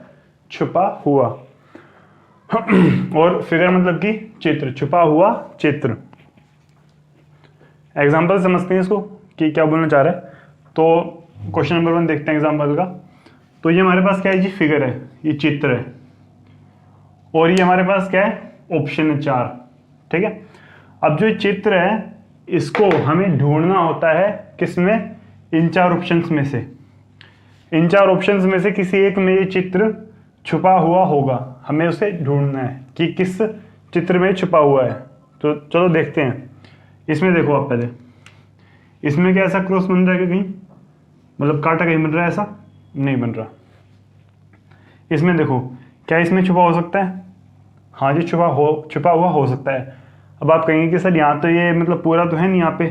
छुपा हुआ। और फिगर मतलब कि चित्र, छुपा हुआ चित्र। एग्जाम्पल समझते हैं इसको कि क्या बोलना चाह रहा है। तो क्वेश्चन नंबर 1 देखते हैं एग्जाम्पल का। तो ये हमारे पास क्या है जी, फिगर है, ये चित्र है, और ये हमारे पास क्या है, ऑप्शन है 4, ठीक है। अब जो चित्र है इसको हमें ढूंढना होता है किसमें, इन 4 ऑप्शंस में से। इन 4 ऑप्शंस में से किसी एक में ये चित्र छुपा हुआ होगा, हमें उसे ढूंढना है कि किस चित्र में छुपा हुआ है। तो चलो देखते हैं। इसमें देखो आप पहले, इसमें क्या ऐसा क्रॉस बन रहा है कि कहीं, मतलब कांटा कहीं बन रहा है, ऐसा नहीं बन रहा। इसमें देखो, क्या इसमें छुपा हो सकता है, हाँ जी छुपा हुआ हो सकता है। अब आप कहेंगे कि सर यहाँ तो ये मतलब पूरा तो है नहीं, यहाँ पे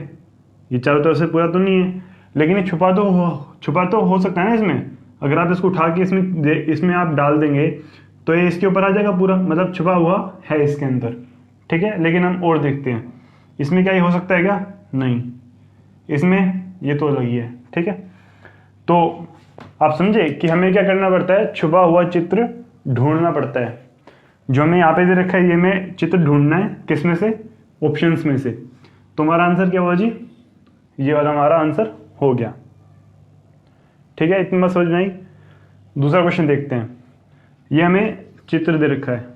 ये चारों तरफ से पूरा तो नहीं है, लेकिन ये छुपा तो हो सकता है ना इसमें। अगर आप इसको उठा के इसमें आप डाल देंगे तो ये इसके ऊपर आ जाएगा पूरा, मतलब छुपा हुआ है इसके अंदर, ठीक है। लेकिन हम और देखते हैं, इसमें क्या ये हो सकता है क्या, नहीं, इसमें ये तो अलग ही है, ठीक है। तो आप समझे कि हमें क्या करना पड़ता है, छुपा हुआ चित्र ढूंढना पड़ता है। जो हमें यहाँ पे दे रखा है, ये में चित्र ढूंढना है किस में से, ऑप्शंस में से। तो हमारा आंसर क्या हुआ जी, ये वाला हमारा आंसर हो गया, ठीक है। इतनी बात समझ में आई। दूसरा क्वेश्चन देखते हैं। ये हमें चित्र दे रखा है,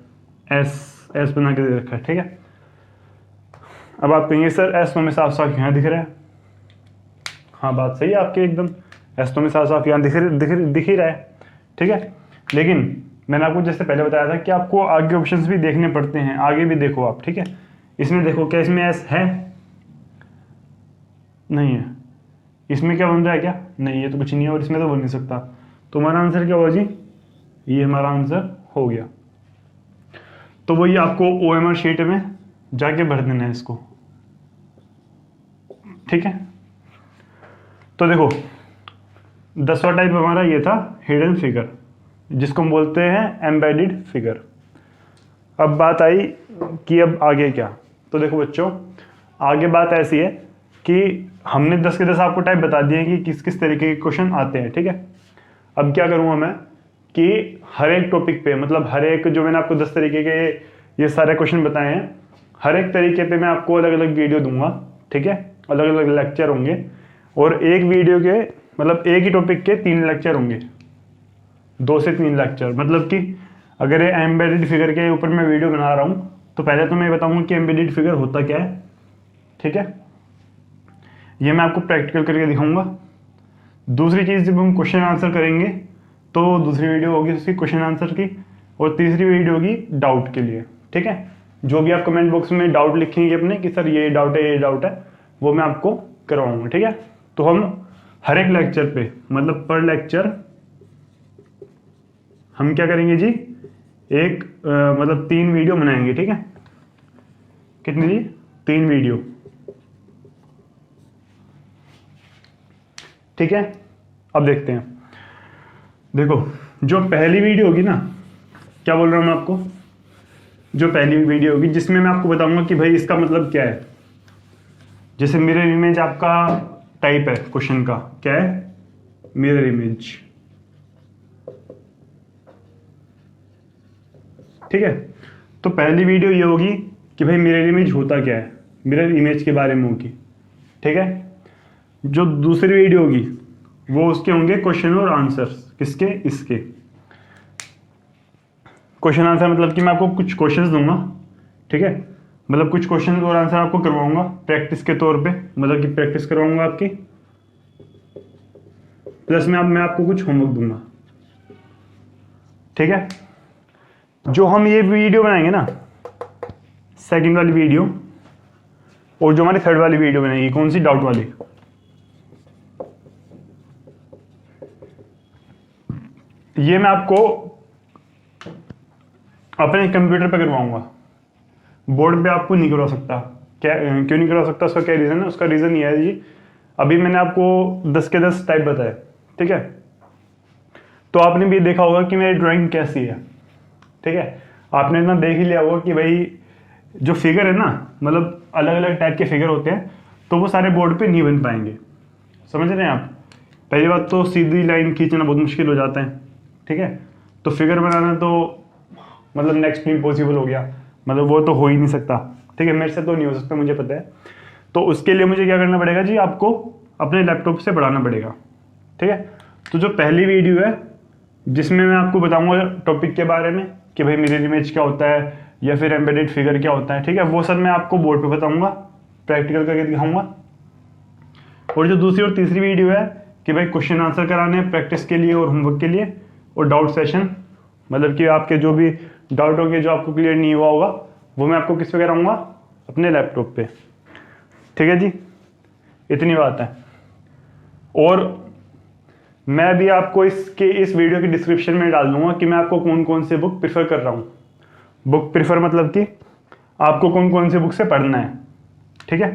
एस बना के दे रखा है, ठीक है। अब आप कहेंगे सर एस तो हमें साफ साफ यहाँ दिख रहा है, हाँ बात सही है आपकी एकदम, एस तो हमें साफ साफ यहाँ दिख ही रहा है, ठीक है। लेकिन मैंने आपको जैसे पहले बताया था कि आपको आगे ऑप्शंस भी देखने पड़ते हैं, आगे भी देखो आप, ठीक है। इसमें देखो, क्या इसमें एस है, नहीं है। इसमें क्या बन रहा है, क्या नहीं, ये तो कुछ नहीं है, और इसमें तो बन नहीं सकता। तो हमारा आंसर क्या हुआ जी, ये हमारा आंसर हो गया। तो वही आपको OMR शीट में जाके भर देना है इसको, ठीक है। तो देखो 10वां टाइप हमारा ये था हिडन फिगर, जिसको हम बोलते हैं एम्बेडेड फिगर। अब बात आई कि अब आगे क्या। तो देखो बच्चों, आगे बात ऐसी है कि हमने 10 के 10 आपको टाइप बता दिए कि किस किस तरीके के क्वेश्चन आते हैं, ठीक है। अब क्या करूँगा मैं कि हर एक टॉपिक पे, मतलब हर एक, जो मैंने आपको 10 तरीके के ये सारे क्वेश्चन बताए हैं, हर एक तरीके पे मैं आपको अलग अलग वीडियो दूंगा, ठीक है। अलग अलग लेक्चर होंगे, और एक वीडियो के मतलब एक ही टॉपिक के 3 लेक्चर होंगे, 2 से 3 लेक्चर। मतलब कि अगर ये एम्बेडेड फिगर के ऊपर मैं वीडियो बना रहा हूँ, तो पहले तो मैं बताऊंगा कि एम्बेडेड फिगर होता क्या है, ठीक है। ये मैं आपको प्रैक्टिकल करके दिखाऊंगा। दूसरी चीज़, जब हम क्वेश्चन आंसर करेंगे तो दूसरी वीडियो होगी उसकी क्वेश्चन आंसर की, और तीसरी वीडियो होगी डाउट के लिए, ठीक है। जो भी आप कमेंट बॉक्स में डाउट लिखेंगे अपने कि सर ये डाउट है, ये डाउट है, वो मैं आपको करवाऊंगा, ठीक है। तो हम हर एक लेक्चर पे, मतलब पर लेक्चर हम क्या करेंगे जी, एक मतलब 3 वीडियो बनाएंगे, ठीक है। कितनी जी, 3 वीडियो, ठीक है। अब देखते हैं। देखो जो पहली वीडियो होगी ना, क्या बोल रहा हूं मैं आपको, जो पहली वीडियो होगी जिसमें मैं आपको बताऊंगा कि भाई इसका मतलब क्या है। जैसे मिरर इमेज आपका टाइप है क्वेश्चन का, क्या है, मिरर इमेज, ठीक है। तो पहली वीडियो ये होगी कि भाई मिरर इमेज होता क्या है, मिरर इमेज के बारे में होगी, ठीक है। जो दूसरी वीडियो होगी वो उसके होंगे क्वेश्चन और आंसर्स, किसके, इसके क्वेश्चन आंसर, मतलब कि मैं आपको कुछ क्वेश्चंस दूंगा, ठीक है। मतलब कुछ क्वेश्चन और आंसर आपको करवाऊंगा प्रैक्टिस के तौर पे, मतलब कि प्रैक्टिस करवाऊंगा आपकी, प्लस मैं आपको कुछ होमवर्क दूंगा, ठीक है। जो हम ये वीडियो बनाएंगे ना, सेकंड वाली वीडियो, और जो हमारी थर्ड वाली वीडियो बनेगी, कौन सी, डाउट वाली, ये मैं आपको अपने कंप्यूटर पे करवाऊंगा, बोर्ड पे आपको नहीं करवा सकता। क्या, क्यों नहीं करवा सकता, उसका क्या रीज़न है, उसका रीज़न ये है जी, अभी मैंने आपको 10 के 10 टाइप बताए, ठीक है। तो आपने भी देखा होगा कि मेरी ड्राइंग कैसी है, ठीक है। आपने इतना देख ही लिया होगा कि भाई जो फिगर है ना, मतलब अलग अलग टाइप के फिगर होते हैं, तो वो सारे बोर्ड पे नहीं बन पाएंगे, समझ रहे हैं आप। पहली बात तो सीधी लाइन खींचना बहुत मुश्किल हो जाता है, ठीक है। तो फिगर बनाना तो मतलब नेक्स्ट इम्पॉसिबल हो गया, मतलब वो तो हो ही नहीं सकता, ठीक है। मेरे से तो नहीं हो सकता, मुझे पता है। तो उसके लिए मुझे क्या करना पड़ेगा जी, आपको अपने लैपटॉप से बढ़ाना पड़ेगा, ठीक है। तो जो पहली वीडियो है जिसमें मैं आपको बताऊंगा टॉपिक के बारे में कि भाई मिरर इमेज क्या होता है या फिर एम्बेडेड फिगर क्या होता है, ठीक है। वो सब मैं आपको बोर्ड पे बताऊंगा, प्रैक्टिकल करके दिखाऊंगा। और जो दूसरी और तीसरी वीडियो है कि भाई क्वेश्चन आंसर कराने हैं प्रैक्टिस के लिए और होमवर्क के लिए, और डाउट सेशन, मतलब कि आपके जो भी डाउट होंगे जो आपको क्लियर नहीं हुआ होगा वो मैं आपको किस पे कराऊंगा, अपने लैपटॉप पे, ठीक है जी। इतनी बात है। और मैं भी आपको इस वीडियो की डिस्क्रिप्शन में डाल दूंगा कि मैं आपको कौन कौन से बुक प्रेफर कर रहा हूँ। बुक प्रेफर मतलब कि आपको कौन कौन से बुक से पढ़ना है, ठीक है।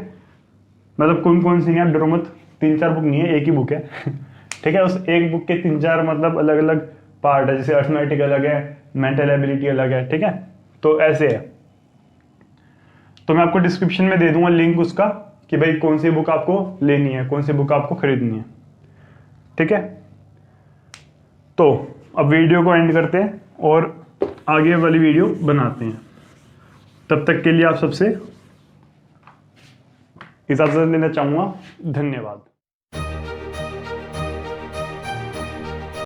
मतलब कौन कौन सी नहीं, आप डरो मत, 3-4 बुक नहीं है, एक ही बुक है ठीक है। उस एक बुक के 3-4 मतलब अलग अलग पार्ट है, जैसे अर्थमेटिक अलग है, मेंटल एबिलिटी अलग है, ठीक है। तो ऐसे है। तो मैं आपको डिस्क्रिप्शन में दे दूंगा लिंक उसका कि भाई कौन सी बुक आपको लेनी है, कौन सी बुक आपको खरीदनी है, ठीक है। तो अब वीडियो को एंड करते हैं और आगे वाली वीडियो बनाते हैं। तब तक के लिए आप सबसे इजाज़त लेना चाहूँगा। धन्यवाद।